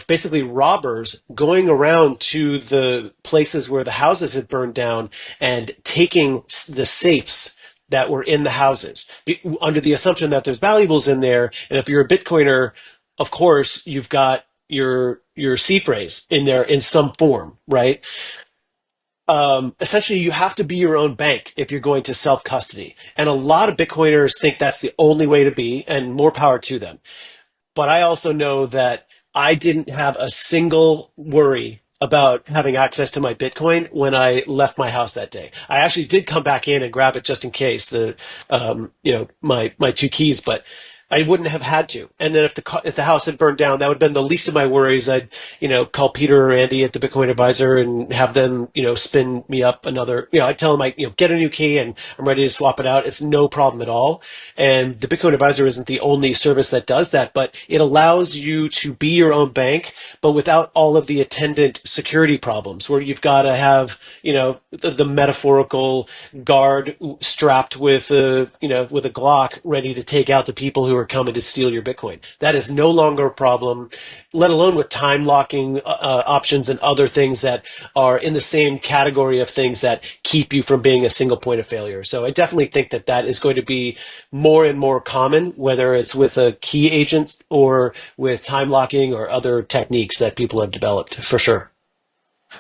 basically robbers going around to the places where the houses had burned down and taking the safes that were in the houses under the assumption that there's valuables in there. And if you're a Bitcoiner, of course, you've got your seed phrase in there in some form, right? Essentially, you have to be your own bank if you're going to self custody. And a lot of Bitcoiners think that's the only way to be, and more power to them. But I also know that I didn't have a single worry about having access to my Bitcoin when I left my house that day. I actually did come back in and grab it just in case my two keys, but I wouldn't have had to. And then if the house had burned down, that would have been the least of my worries. I'd, call Peter or Andy at the Bitcoin Advisor and have them, spin me up another, I'd tell them get a new key and I'm ready to swap it out. It's no problem at all. And the Bitcoin Advisor isn't the only service that does that, but it allows you to be your own bank, but without all of the attendant security problems where you've got to have, the metaphorical guard strapped with with a Glock ready to take out the people who are coming to steal your Bitcoin. That is no longer a problem, let alone with time locking options and other things that are in the same category of things that keep you from being a single point of failure. So I definitely think that that is going to be more and more common, whether it's with a key agent or with time locking or other techniques that people have developed, for sure.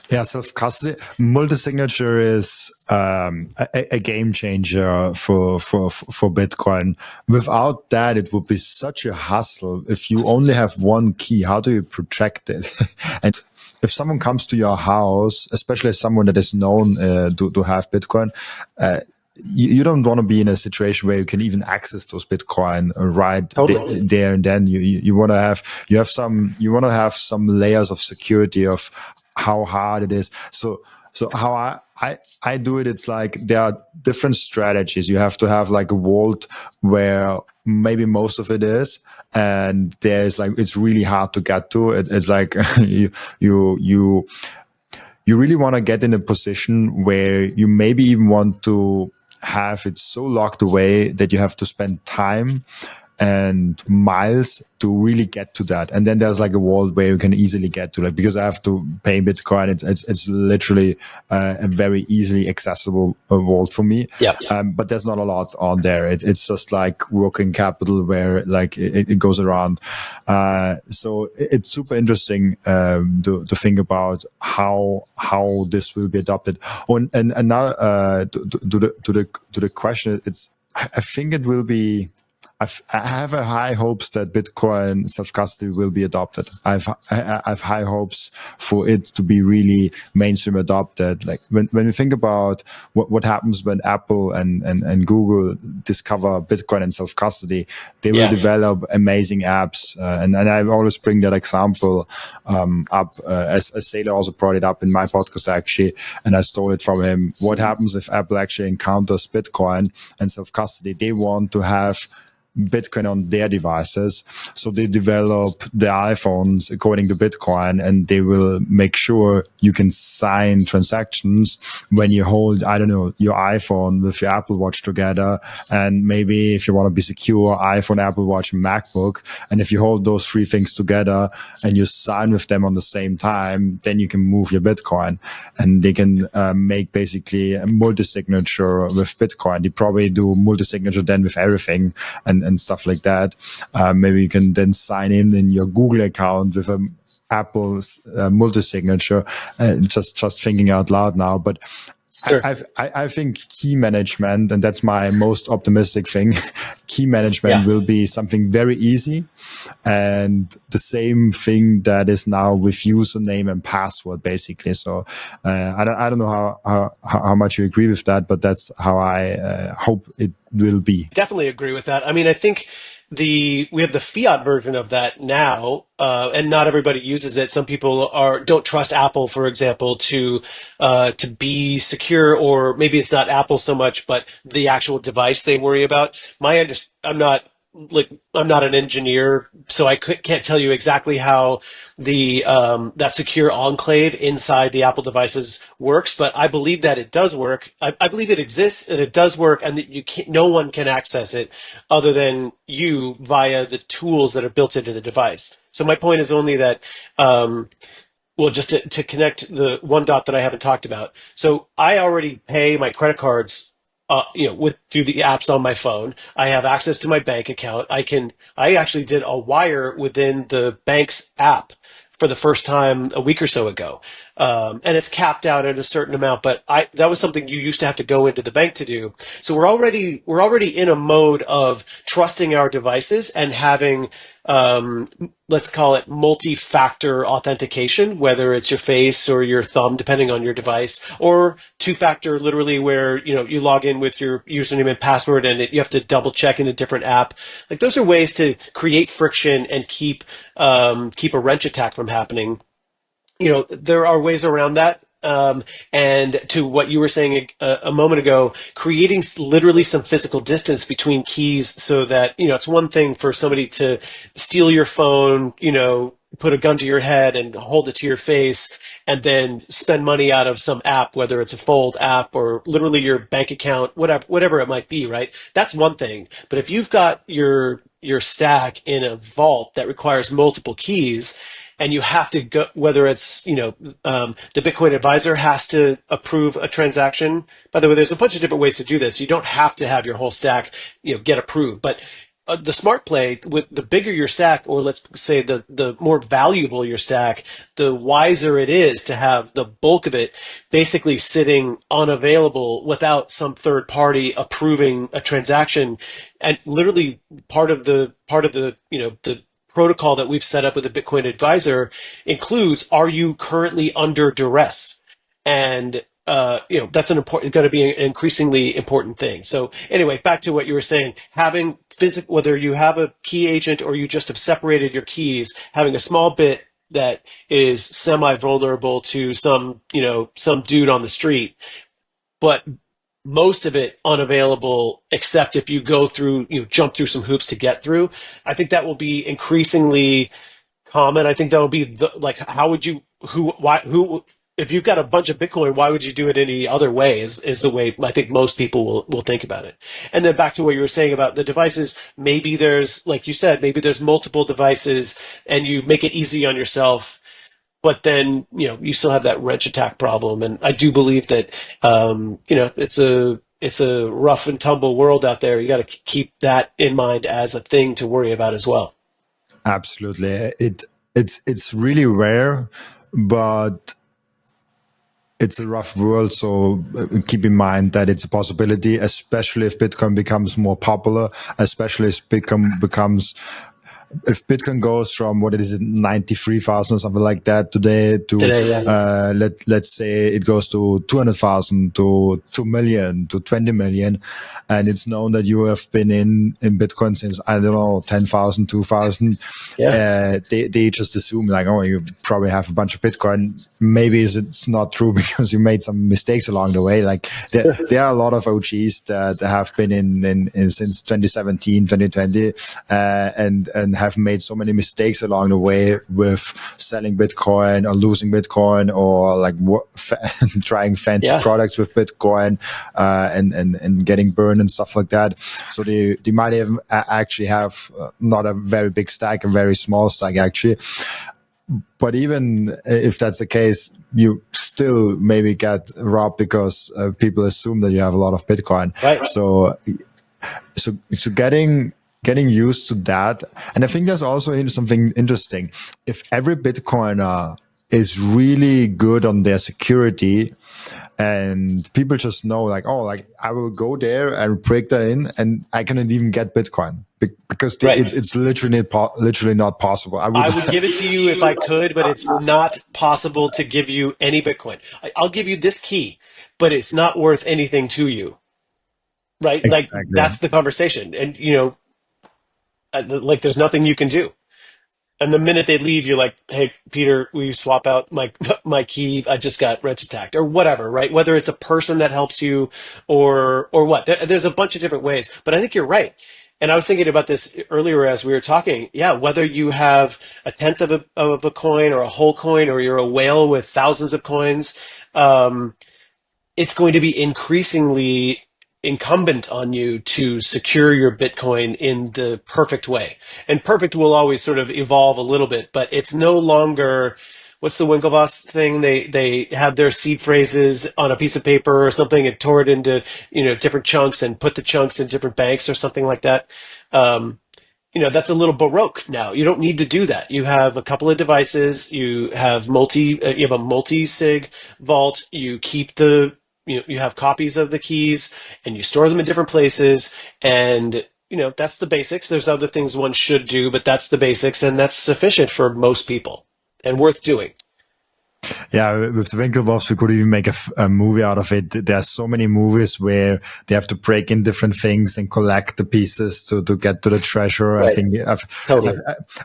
Yeah, self-custody, multi-signature is a game changer for Bitcoin. Without that, it would be such a hassle. If you only have one key, how do you protect it? And if someone comes to your house, especially someone that is known to have Bitcoin, you don't want to be in a situation where you can even access those Bitcoin right Totally. there and then. You want to have some layers of security of how hard it is. So how I do it, it's like there are different strategies. You have to have like a vault where maybe most of it is, and there's like it's really hard to get to. It's like you really want to get in a position where you maybe even want to have it so locked away that you have to spend time and miles to really get to that. And then there's like a vault where you can easily get to, like, because I have to pay Bitcoin. It's literally a very easily accessible vault for me. Yeah. But there's not a lot on there. It's just like working capital where like it goes around. So it's super interesting to think about how this will be adopted. And now to the question, I think it will be. I have a high hopes that Bitcoin self-custody will be adopted. I've high hopes for it to be really mainstream adopted. Like when you think about what happens when Apple and Google discover Bitcoin and self-custody, they will develop amazing apps. And I always bring that example up as Seyr also brought it up in my podcast actually, and I stole it from him. What happens if Apple actually encounters Bitcoin and self-custody? They want to have Bitcoin on their devices. So they develop the iPhones according to Bitcoin, and they will make sure you can sign transactions when you hold, I don't know, your iPhone with your Apple Watch together. And maybe if you want to be secure, iPhone, Apple Watch, MacBook. And if you hold those three things together and you sign with them on the same time, then you can move your Bitcoin, and they can make basically a multi-signature with Bitcoin. They probably do multi-signature then with everything and stuff like that. Maybe you can then sign in your Google account with Apple's multi-signature. Just thinking out loud now, but Sure. I think key management, and that's my most optimistic thing. Key management will be something very easy, and the same thing that is now with username and password, basically. So I don't know how much you agree with that, but that's how I hope it will be. Definitely agree with that. I mean, I think we have the fiat version of that now, and not everybody uses it. Some people don't trust Apple, for example, to be secure, or maybe it's not Apple so much, but the actual device they worry about. I'm not an engineer, so I can't tell you exactly how that secure enclave inside the Apple devices works, but I believe that it does work. I believe it exists and it does work, and that no one can access it other than you via the tools that are built into the device. So my point is only that, well, just to connect the one dot that I haven't talked about. So I already pay my credit cards through the apps on my phone. I have access to my bank account. I actually did a wire within the bank's app for the first time a week or so ago. and it's capped out at a certain amount. But that was something you used to have to go into the bank to do. So we're already in a mode of trusting our devices and having let's call it multi-factor authentication, whether it's your face or your thumb, depending on your device, or two-factor, literally where you log in with your username and password, and you have to double check in a different app. Like those are ways to create friction and keep a wrench attack from happening. There are ways around that. And to what you were saying a moment ago, creating literally some physical distance between keys so that, it's one thing for somebody to steal your phone, put a gun to your head and hold it to your face and then spend money out of some app, whether it's a Fold app or literally your bank account, whatever it might be, right? That's one thing. But if you've got your stack in a vault that requires multiple keys, and you have to go, whether it's, the Bitcoin advisor has to approve a transaction. By the way, there's a bunch of different ways to do this. You don't have to have your whole stack, get approved. But the smart play, with the bigger your stack, or let's say the more valuable your stack, the wiser it is to have the bulk of it basically sitting unavailable without some third party approving a transaction. And literally part of the the protocol that we've set up with the Bitcoin advisor includes, are you currently under duress? And that's going to be an increasingly important thing. So anyway, back to what you were saying, having whether you have a key agent or you just have separated your keys, having a small bit that is semi-vulnerable to some dude on the street, but most of it unavailable, except if you jump through some hoops to get through. I think that will be increasingly common. I think that will be how would you, if you've got a bunch of Bitcoin, why would you do it any other way is the way I think most people will think about it. And then back to what you were saying about the devices, maybe there's, like you said, maybe there's multiple devices and you make it easy on yourself, but then you still have that wrench attack problem. And I do believe that it's a rough and tumble world out there. You got to keep that in mind as a thing to worry about as well. Absolutely, it's really rare, but it's a rough world. So keep in mind that it's a possibility, especially if Bitcoin becomes more popular, especially if Bitcoin goes from what is it, 93,000 or something like that today to Yeah. let's say it goes to 200,000 to 2 million to 20 million, and it's known that you have been in Bitcoin since, I don't know, 10,000, 2,000. Yeah. They just assume like, oh, you probably have a bunch of Bitcoin. Maybe it's not true because you made some mistakes along the way. Like there are a lot of OGs that have been in since 2017, 2020, and have made so many mistakes along the way with selling Bitcoin or losing Bitcoin or like trying fancy products with Bitcoin and getting burned and stuff like that. So they might even actually have not a very big stack, a very small stack actually. But even if that's the case, you still maybe get robbed because people assume that you have a lot of Bitcoin. Right. So getting used to that. And I think there's also something interesting. If every Bitcoiner is really good on their security and people just know like, oh, like I will go there and break that in and I cannot even get Bitcoin because it's literally not possible. I would give it to you if I could, but it's not possible to give you any Bitcoin. I'll give you this key, but it's not worth anything to you. Right? Exactly. Like that's the conversation. And like there's nothing you can do. And the minute they leave, you're like, hey, Peter, will you swap out my key? I just got wrench attacked or whatever, right? Whether it's a person that helps you or what. There's a bunch of different ways. But I think you're right. And I was thinking about this earlier as we were talking. Yeah, whether you have a tenth of a coin or a whole coin or you're a whale with thousands of coins, it's going to be increasingly incumbent on you to secure your Bitcoin in the perfect way. And perfect will always sort of evolve a little bit, but it's no longer, what's the Winklevoss thing? They had their seed phrases on a piece of paper or something and tore it into, different chunks and put the chunks in different banks or something like that. that's a little baroque now. You don't need to do that. You have a couple of devices. You have a multi-sig vault. You have copies of the keys and you store them in different places. And, that's the basics. There's other things one should do, but that's the basics and that's sufficient for most people and worth doing. Yeah, with the Winklevoss, we could even make a movie out of it. There's so many movies where they have to break in different things and collect the pieces to get to the treasure. Right. Totally.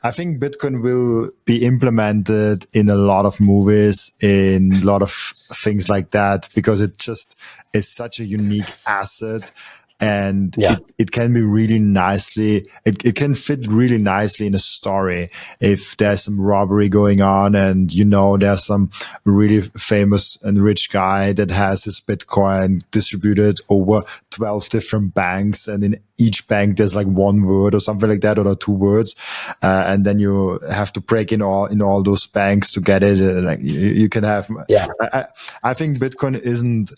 I think Bitcoin will be implemented in a lot of movies, in a lot of things like that, because it just is such a unique asset. And Yeah. it can be really nicely, it can fit really nicely in a story. If there's some robbery going on and, there's some really famous and rich guy that has his Bitcoin distributed over 12 different banks. And in each bank, there's like one word or something like that, or two words. And then you have to break in all those banks to get it. Like you can have, Yeah. I think Bitcoin isn't,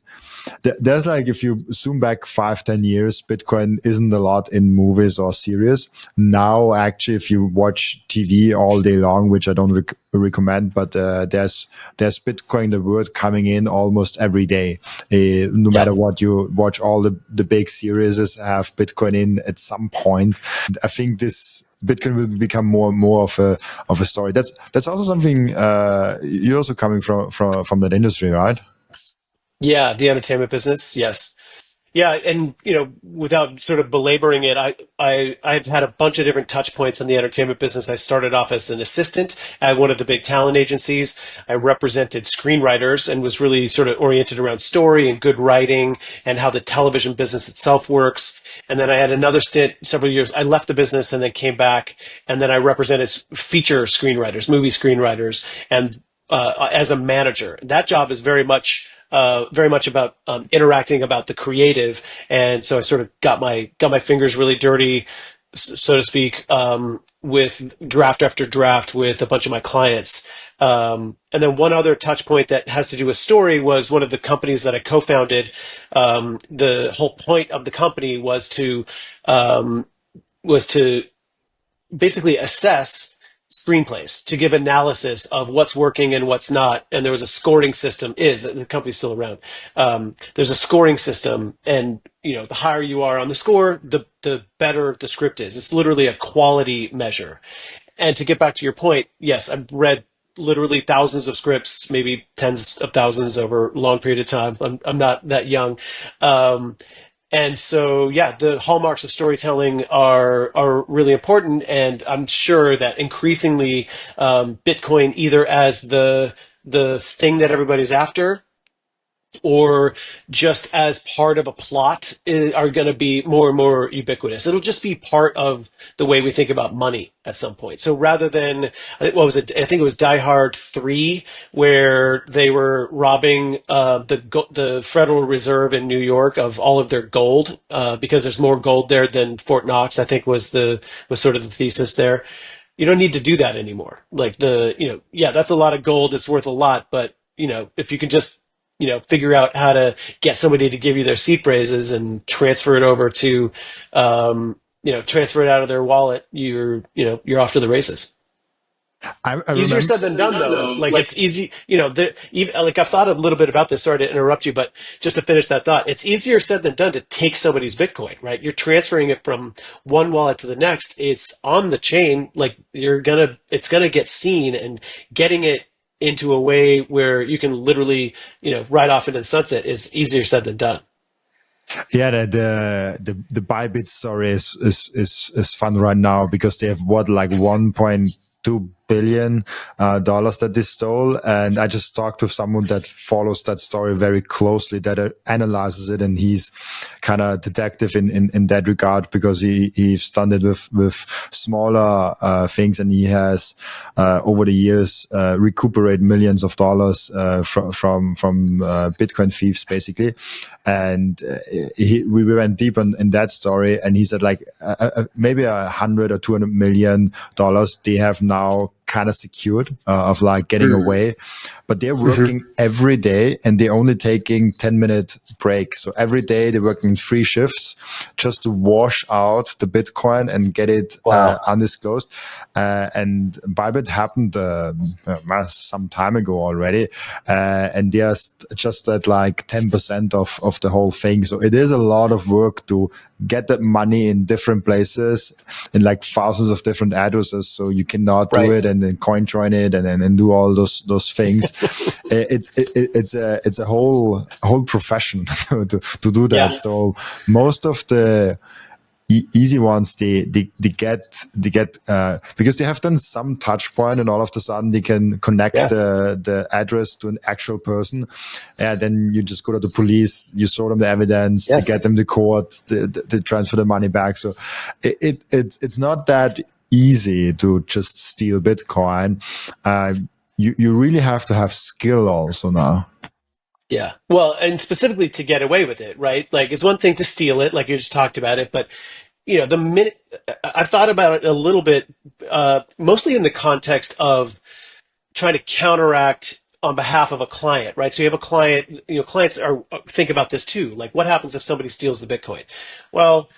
there's like, if you zoom back 5-10 years, Bitcoin isn't a lot in movies or series. Now, actually, if you watch TV all day long, which I don't recommend, but there's Bitcoin, the word, coming in almost every day. No matter what you watch, all the big series have Bitcoin in at some point. I think this Bitcoin will become more and more of a story. That's also something you're also coming from that industry, right? Yeah. The entertainment business. Yes. Yeah, and without sort of belaboring it, I've had a bunch of different touch points in the entertainment business. I started off as an assistant at one of the big talent agencies. I represented screenwriters and was really sort of oriented around story and good writing and how the television business itself works. And then I had another stint, several years. I left the business and then came back, and then I represented feature screenwriters, movie screenwriters, and as a manager. That job is very much about interacting about the creative, and so I sort of got my fingers really dirty, so to speak, with draft after draft with a bunch of my clients. And then one other touch point that has to do with story was one of the companies that I co-founded. The whole point of the company was to basically assess screenplays, to give analysis of what's working and what's not. And there was a scoring system. The company's still around? There's a scoring system, and the higher you are on the score, the better the script is. It's literally a quality measure. And to get back to your point, yes, I've read literally thousands of scripts, maybe tens of thousands over a long period of time. I'm not that young. And so, yeah, the hallmarks of storytelling are really important, and I'm sure that increasingly, Bitcoin, either as the thing that everybody's after, or just as part of a plot, are going to be more and more ubiquitous. It'll just be part of the way we think about money at some point. So rather than, what was it? I think it was Die Hard 3, where they were robbing the Federal Reserve in New York of all of their gold, because there's more gold there than Fort Knox, I think was sort of the thesis there. You don't need to do that anymore. Like yeah, that's a lot of gold. It's worth a lot, but if you can just figure out how to get somebody to give you their seed phrases and transfer it over to, transfer it out of their wallet, you're off to the races. I Easier remember. said than done, though. Like, it's easy, like, I've thought a little bit about this. Sorry to interrupt you, but just to finish that thought, it's easier said than done to take somebody's Bitcoin, right? You're transferring it from one wallet to the next. It's on the chain. Like, it's gonna get seen, and getting it into a way where you can literally, ride off into the sunset is easier said than done. Yeah, the Bybit story is fun right now, because they have like 1.2 billion dollars that they stole. And I just talked to someone that follows that story very closely, that analyzes it, and he's kind of detective in that regard, because he's done it with smaller things, and he has over the years recuperated millions of dollars from Bitcoin thieves, basically. And we went deep in that story, and he said, like, maybe $100 or $200 million they have now kind of secured, of like getting Mm. away, but they're Hmm. working every day and they're only taking 10-minute break. So every day they're working 3 shifts just to wash out the Bitcoin and get it Wow. undisclosed. And Bybit happened some time ago already, and they're just at like 10% of the whole thing. So it is a lot of work to get that money in different places, in like thousands of different addresses. So you cannot do Right. it and then coin join it and do all those things. It's a whole profession to do that. Yeah. So most of the easy ones they get because they have done some touch point and all of a sudden they can connect Yeah. the address to an actual person, and then you just go to the police, you show them the evidence, they get them Yes. to court, they transfer the money back. So it's not that easy to just steal Bitcoin. You really have to have skill also now. Yeah. Well, and specifically to get away with it, right? Like it's one thing to steal it, like you just talked about it, but the minute I've thought about it a little bit, mostly in the context of trying to counteract on behalf of a client, right? So you have a client, clients are think about this too. Like what happens if somebody steals the Bitcoin? Well,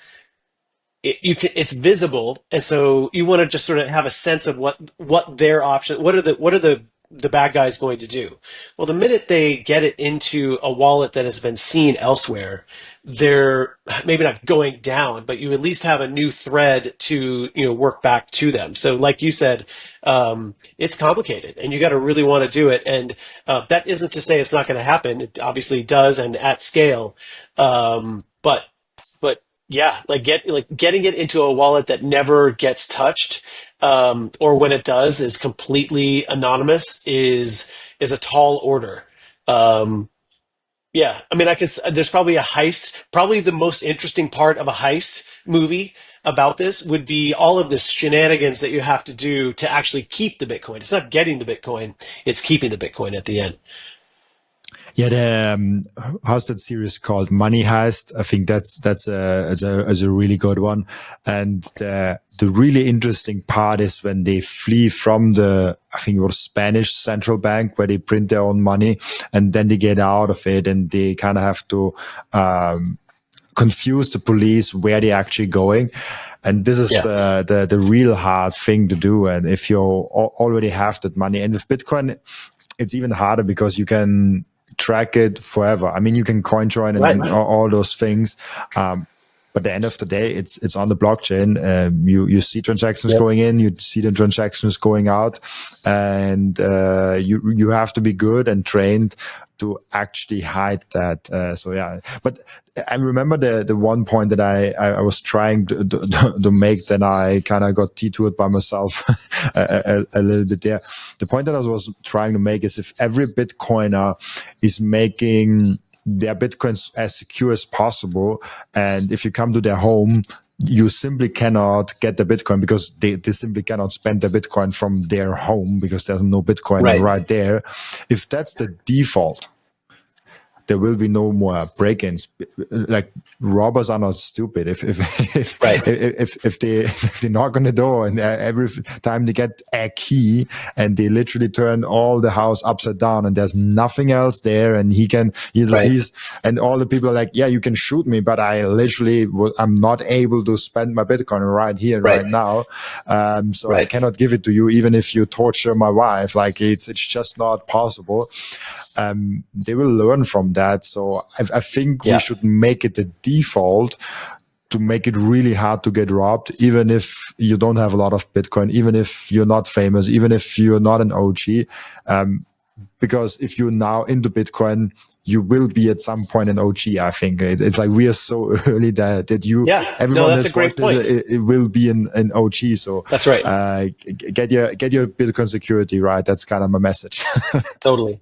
it's visible, and so you want to just sort of have a sense of what their option, what are the bad guys going to do? Well, the minute they get it into a wallet that has been seen elsewhere, they're maybe not going down, but you at least have a new thread to work back to them. So, like you said, it's complicated, and you got to really want to do it. And that isn't to say it's not going to happen. It obviously does, and at scale. But yeah, getting it into a wallet that never gets touched, or when it does is completely anonymous is a tall order. Um, yeah, I mean, there's probably a heist. Probably the most interesting part of a heist movie about this would be all of the shenanigans that you have to do to actually keep the Bitcoin. It's not getting the Bitcoin; it's keeping the Bitcoin at the end. Yeah, the how's that series called? Money Heist. I think that's a really good one. And the really interesting part is when they flee from the, I think it was Spanish central bank, where they print their own money, and then they get out of it and they kind of have to confuse the police where they're actually going. And this is Yeah, the real hard thing to do. And if you already have that money, and with Bitcoin, it's even harder because you can track it forever. I mean, you can coin join and, right. all those things. But at the end of the day, it's on the blockchain. You see transactions Yep. going in, you see the transactions going out, and you have to be good and trained to actually hide that. So yeah, but I remember the one point that I was trying to make, then I kind of got detoured by myself a little bit there. The point that I was trying to make is, if every Bitcoiner is making their Bitcoins as secure as possible, and if you come to their home, you simply cannot get the Bitcoin because they simply cannot spend the Bitcoin from their home because there's no Bitcoin Right. right there. If that's the default, there will be no more break-ins. Like, robbers are not stupid. Right. If they knock on the door and every time they get a key and they literally turn all the house upside down and there's nothing else there, and Right. he's and all the people are like, yeah, you can shoot me, but I'm not able to spend my Bitcoin right here Right. right now. So I Right. cannot give it to you, even if you torture my wife. Like, it's just not possible. They will learn from that. So I think we Yeah. should make it the default to make it really hard to get robbed, even if you don't have a lot of Bitcoin, even if you're not famous, even if you're not an OG. Because if you're now into Bitcoin, you will be at some point an OG. I think it's like we are so early that Yeah. No, everyone that's a that's great watched this, point. it will be an OG. So That's right. get your Bitcoin security right. That's kind of my message. Totally.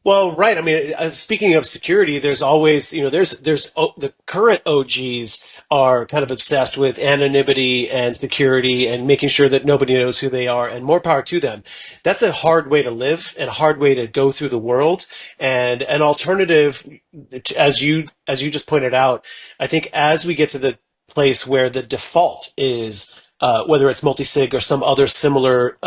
Well, right. I mean, speaking of security, there's always, the current OGs are kind of obsessed with anonymity and security and making sure that nobody knows who they are, and more power to them. That's a hard way to live and a hard way to go through the world. And an alternative, as you just pointed out, I think as we get to the place where the default is, whether it's multi-sig or some other similar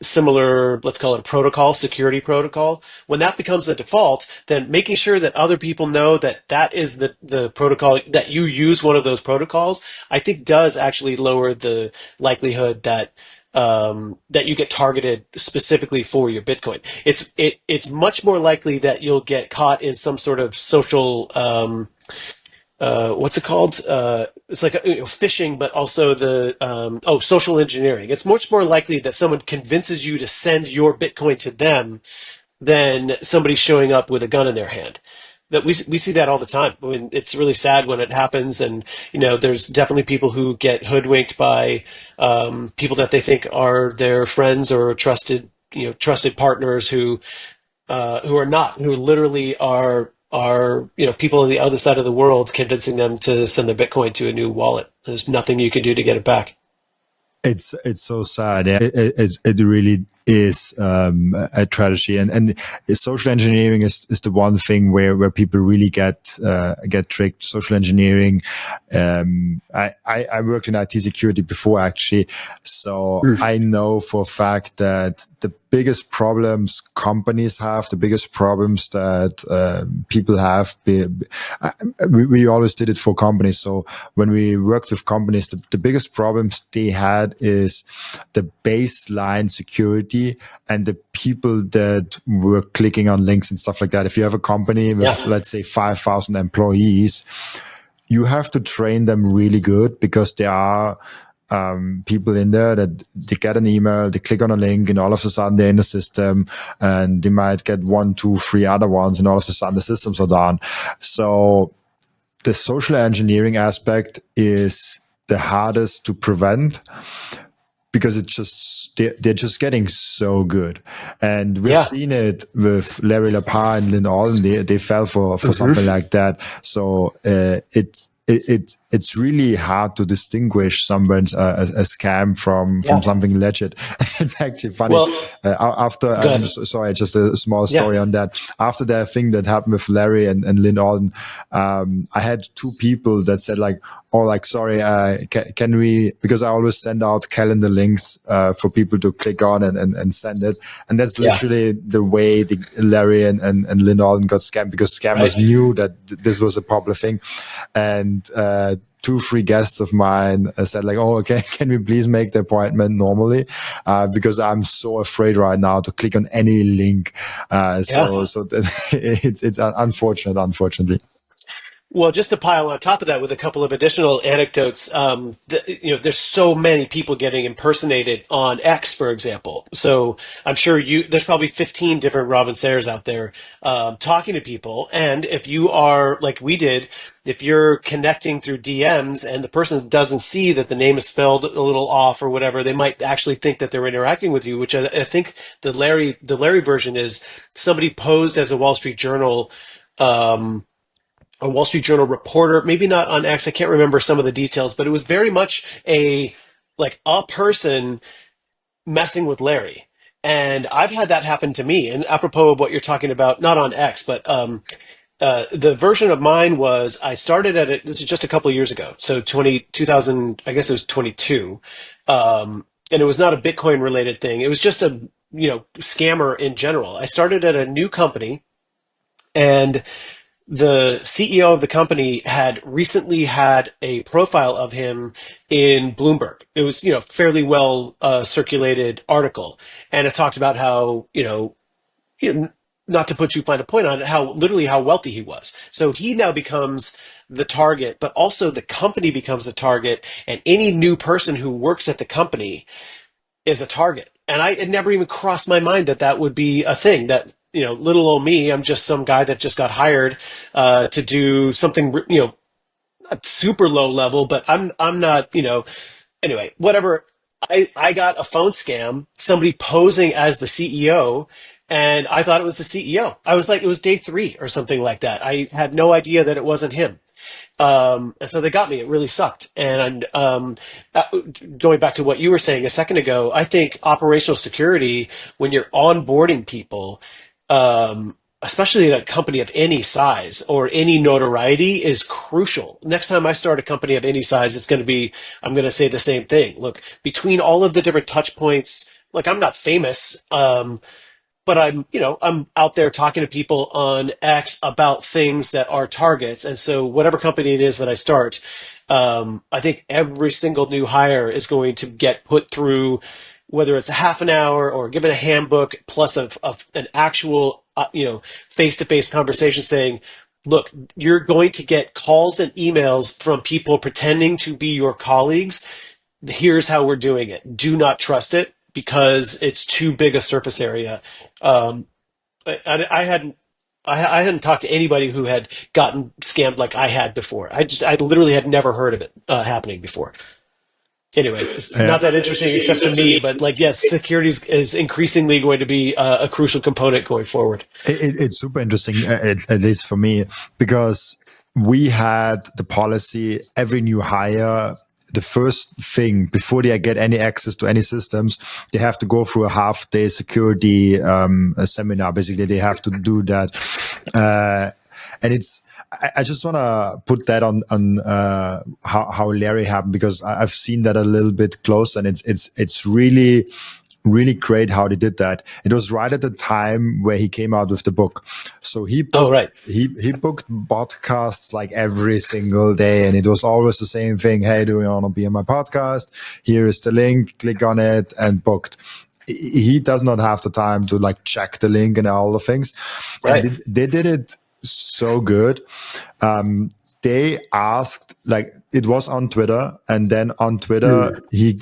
similar, let's call it a protocol, security protocol. When that becomes the default, then making sure that other people know that that is the protocol, that you use one of those protocols, I think does actually lower the likelihood that that you get targeted specifically for your Bitcoin. It's much more likely that you'll get caught in some sort of social what's it called? It's like phishing, but also the social engineering. It's much more likely that someone convinces you to send your Bitcoin to them than somebody showing up with a gun in their hand. That we see that all the time. I mean, it's really sad when it happens, and there's definitely people who get hoodwinked by people that they think are their friends or trusted partners who are not, who literally are people on the other side of the world convincing them to send their Bitcoin to a new wallet. There's nothing you can do to get it back. It's so sad. Yeah. It really is a tragedy, and social engineering is the one thing where people really get tricked. Social engineering. I worked in IT security before, actually, so Mm. I know for a fact that the biggest problems companies have, the biggest problems that people have, we always did it for companies. So when we worked with companies, the biggest problems they had is the baseline security and the people that were clicking on links and stuff like that. If you have a company with, Yeah, let's say, 5,000 employees, you have to train them really good, because there are people in there that they get an email, they click on a link, and all of a sudden they're in the system, and they might get one, two, three other ones, and all of a sudden the systems are down. So the social engineering aspect is the hardest to prevent, because it's just they're just getting so good, and we've yeah. seen it with Larry Lepar and Lynn Alden. They fell for something Hmm. like that. So it's really hard to distinguish someone's a scam from Yeah. something legit. It's actually funny. Well, After go I'm ahead. so, sorry, just a small Yeah, story on that. After that thing that happened with Larry and Lynn Alden, I had two people that said like, "Oh, like sorry, can we?" Because I always send out calendar links for people to click on and send it, and that's yeah. literally the way Larry and Lynn Alden got scammed, because Right. scammers knew that this was a popular thing, and two, three guests of mine said like, "Oh, okay, can we please make the appointment normally? Because I'm so afraid right now to click on any link." Yeah. So that it's unfortunate, unfortunately. Well, just to pile on top of that with a couple of additional anecdotes, there's so many people getting impersonated on X, for example. So I'm sure there's probably 15 different Robin Sayers out there talking to people. And if you are like we did, if you're connecting through DMs and the person doesn't see that the name is spelled a little off or whatever, they might actually think that they're interacting with you. Which I think the Larry version is somebody posed as Um, a Wall Street Journal reporter, maybe not on X. I can't remember some of the details, but it was very much a person messing with Larry. And I've had that happen to me. And apropos of what you're talking about, not on X, but the version of mine was I started at it. This is just a couple of years ago. So 2000, I guess it was 22. And it was not a Bitcoin related thing. It was just a, scammer in general. I started at a new company, and the CEO of the company had recently had a profile of him in Bloomberg. It was, fairly well circulated article, and it talked about how, not to put too fine a point on it, how literally how wealthy he was. So he now becomes the target, but also the company becomes the target, and any new person who works at the company is a target. And it never even crossed my mind that that would be a thing. That little old me, I'm just some guy that just got hired to do something, not super low level, but I'm not, anyway, whatever. I got a phone scam, somebody posing as the CEO, and I thought it was the CEO. I was like, it was day three or something like that. I had no idea that it wasn't him. And so they got me. It really sucked. And uh, going back to what you were saying a second ago, I think operational security, when you're onboarding people, especially in a company of any size or any notoriety, is crucial. Next time I start a company of any size, I'm going to say the same thing. Look, between all of the different touch points, like I'm not famous. But I'm out there talking to people on X about things that are targets. And so whatever company it is that I start, I think every single new hire is going to get put through, whether it's a half an hour or given a handbook plus an actual, face-to-face conversation saying, look, you're going to get calls and emails from people pretending to be your colleagues. Here's how we're doing it. Do not trust it because it's too big a surface area. Um, I hadn't I hadn't talked to anybody who had gotten scammed like I had before. I literally had never heard of it happening before. Anyway, it's Yeah. not that interesting except to me, but like yes, security is increasingly going to be a crucial component going forward. It's super interesting, at least for me, because we had the policy every new hire. The first thing before they get any access to any systems, they have to go through a half-day security a seminar. Basically, they have to do that, and it's. I just want to put that on how Larry happened, because I've seen that a little bit close, and it's really great how they did that. It was right at the time where he came out with the book. So Oh, right, he booked podcasts like every single day, and it was always the same thing. Hey, do you want to be on my podcast? Here is the link, click on it, and booked. He does not have the time to like check the link and all the things. And right. they did it so good. They asked, like, it was on Twitter, and then on Twitter Mm. he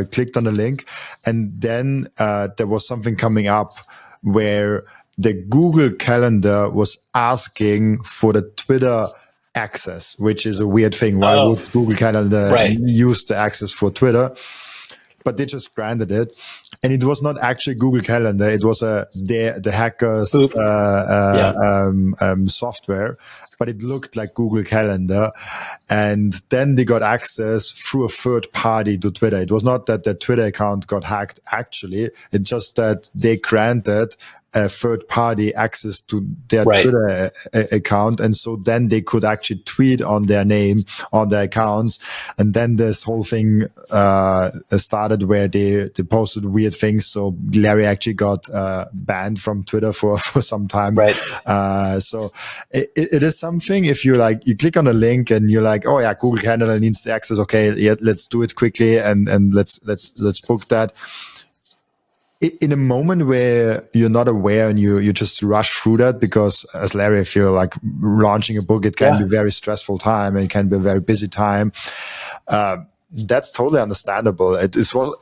clicked on the link, and then there was something coming up where the Google Calendar was asking for the Twitter access, which is a weird thing. Why Oh, would Google Calendar right. use the access for Twitter? But they just granted it, and it was not actually Google Calendar. It was the hackers Spoop. Yeah. software, but it looked like Google Calendar. And then they got access through a third party to Twitter. It was not that the Twitter account got hacked actually. It's just that they granted a third party access to their Right. Twitter account. And so then they could actually tweet on their name, on their accounts. And then this whole thing started where they posted weird things. So Larry actually got banned from Twitter for some time. Right. So it is something, if you like, you click on a link and you're like, oh yeah, Google Calendar needs the access. Okay, yeah, let's do it quickly and let's book that. In a moment where you're not aware and you just rush through that, because as Larry, if you're like launching a book, it can Yeah. be a very stressful time and it can be a very busy time. That's totally understandable. It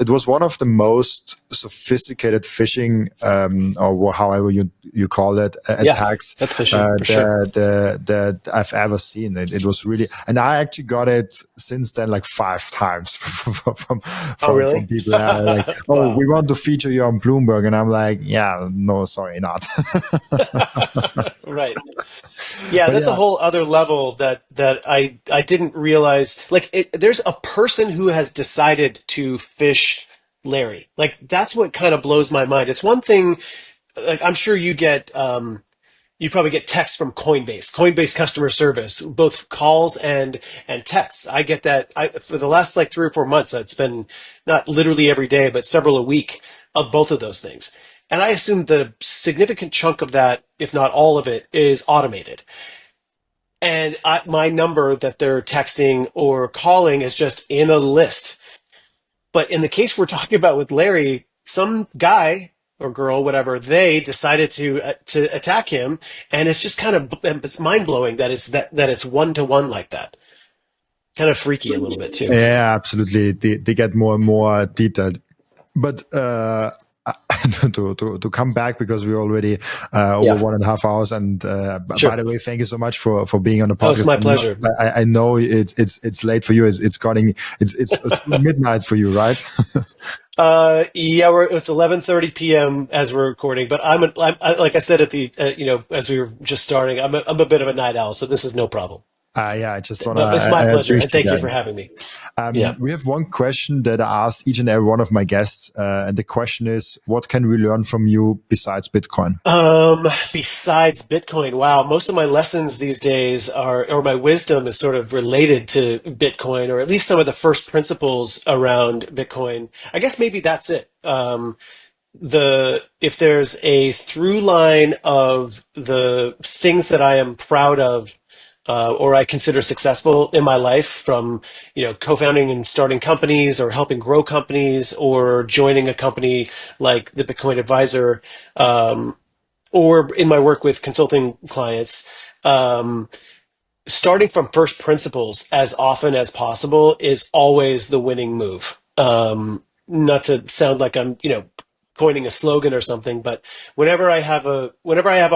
was one of the most sophisticated phishing, or however you call it, Yeah. attacks That's phishing for sure. that I've ever seen. It was really, and I actually got it since then like 5 times Oh, from really? people like, oh, Wow. we want to feature you on Bloomberg, and I'm like, yeah, no, sorry, not. Right. Yeah, But that's a yeah, whole other level that I didn't realize. Like, there's a person who has decided to fish Larry. Like, that's what kind of blows my mind. It's one thing. Like, I'm sure you probably get texts from Coinbase customer service, both calls and texts. I get that. For the last like 3 or 4 months, it's been not literally every day, but several a week of both of those things. And I assume that a significant chunk of that, if not all of it, is automated. And my number that they're texting or calling is just in a list. But in the case we're talking about with Larry, some guy or girl, whatever, they decided to attack him, and it's just kind of it's mind blowing that it's 1-to-1 like that. Kind of freaky a little bit too. yeah, absolutely. They get more and more detailed. But to come back, because we're already over Yeah, 1.5 hours. And by sure. the way, thank you so much for being on the Oh, it's podcast. my pleasure. I know it's late for you. It's midnight for you, right? Yeah, it's 11:30 p.m. as we're recording, but like I said at the as we were just starting, I'm a bit of a night owl, so this is no problem. Yeah, I just want to, But it's my I pleasure, and appreciate thank you for that. having me. Yeah. We have one question that I ask each and every one of my guests. And the question is, what can we learn from you besides Bitcoin? Besides Bitcoin, wow, most of my lessons these days are, or my wisdom is sort of related to Bitcoin, or at least some of the first principles around Bitcoin. I guess maybe that's it. If there's a through line of the things that I am proud of, or I consider successful in my life, from co-founding and starting companies, or helping grow companies, or joining a company like the Bitcoin Advisor, or in my work with consulting clients, starting from first principles as often as possible is always the winning move. Not to sound like I'm, coining a slogan or something, but whenever I have a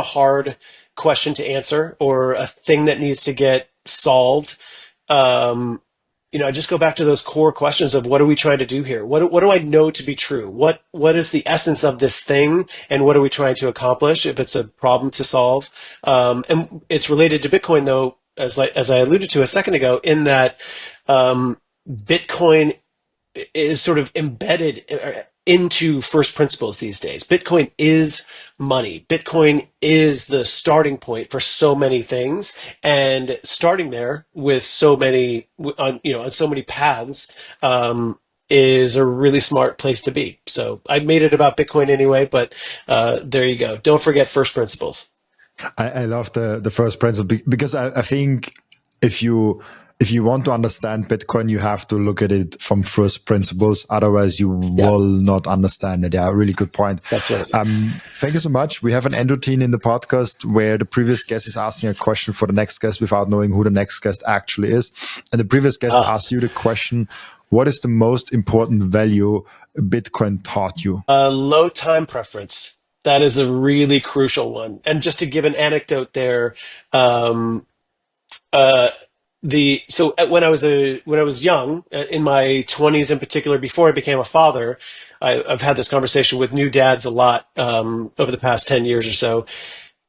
hard question to answer, or a thing that needs to get solved, um, I just go back to those core questions of, what are we trying to do here? What do I know to be true? What is the essence of this thing, and what are we trying to accomplish? If it's a problem to solve, and it's related to Bitcoin, though, as I alluded to a second ago, in that Bitcoin is sort of embedded into first principles these days. Bitcoin is money. Bitcoin is the starting point for so many things, and starting there with so many, on so many paths, is a really smart place to be. So I made it about Bitcoin anyway, but there you go. Don't forget first principles. I love the first principle because I think if you if you want to understand Bitcoin, you have to look at it from first principles. Otherwise, you Yeah, will not understand it. Yeah, really good point. that's right. Thank you so much. We have an end routine in the podcast where the previous guest is asking a question for the next guest without knowing who the next guest actually is. And the previous guest Ah. asked you the question, what is the most important value Bitcoin taught you? Low time preference. That is a really crucial one. And just to give an anecdote there, um, uh, when I was young, in my 20s in particular, before I became a father, I've had this conversation with new dads a lot, over the past 10 years or so.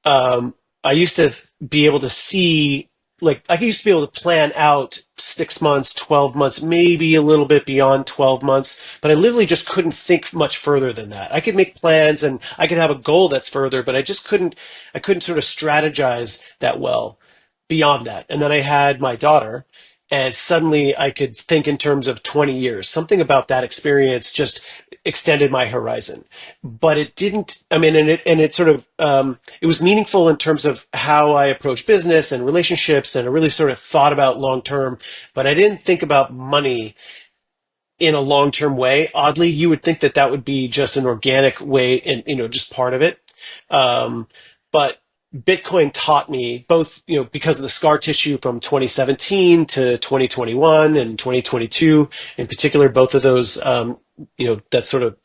I used to be able to see, like, I used to be able to plan out 6 months, 12 months, maybe a little bit beyond 12 months, but I literally just couldn't think much further than that. I could make plans and I could have a goal that's further, but I couldn't sort of strategize that well beyond that. And then I had my daughter, and suddenly I could think in terms of 20 years. Something about that experience just extended my horizon. But it didn't, I mean, and it sort of, it was meaningful in terms of how I approach business and relationships, and I really sort of thought about long term, but I didn't think about money in a long term way. Oddly, you would think that that would be just an organic way, and just part of it. Um, but Bitcoin taught me both, because of the scar tissue from 2017 to 2021 and 2022 in particular, both of those, that sort of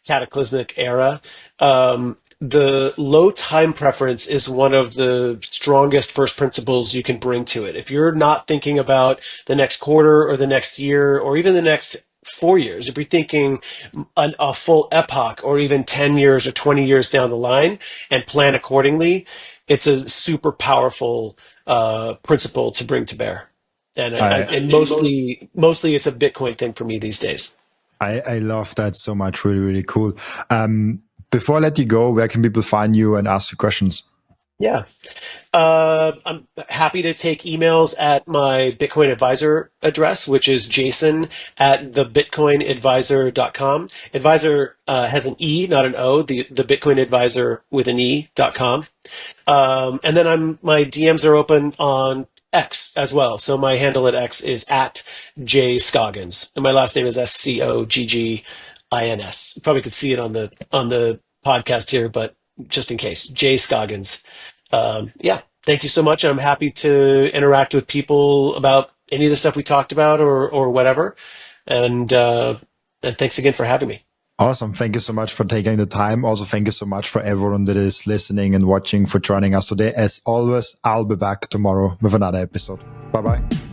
cataclysmic era. The low time preference is one of the strongest first principles you can bring to it. If you're not thinking about the next quarter or the next year or even the next 4 years, if you're thinking a full epoch, or even 10 years or 20 years down the line, and plan accordingly, it's a super powerful principle to bring to bear. And mostly it's a Bitcoin thing for me these days. I love that so much. Really, really cool. Before I let you go, where can people find you and ask you questions? Yeah. I'm happy to take emails at my Bitcoin Advisor address, which is Jason at thebitcoinadvisor.com. Advisor has an E, not an O, the Bitcoin Advisor with an E.com. And then my DMs are open on X as well. So my handle at X is at J Scoggins, and my last name is Scoggins. You probably could see it on the podcast here, but just in case, J Scoggins. Yeah, thank you so much. I'm happy to interact with people about any of the stuff we talked about, or whatever. And thanks again for having me. Awesome. Thank you so much for taking the time. Also, thank you so much for everyone that is listening and watching for joining us today. As always, I'll be back tomorrow with another episode. Bye bye.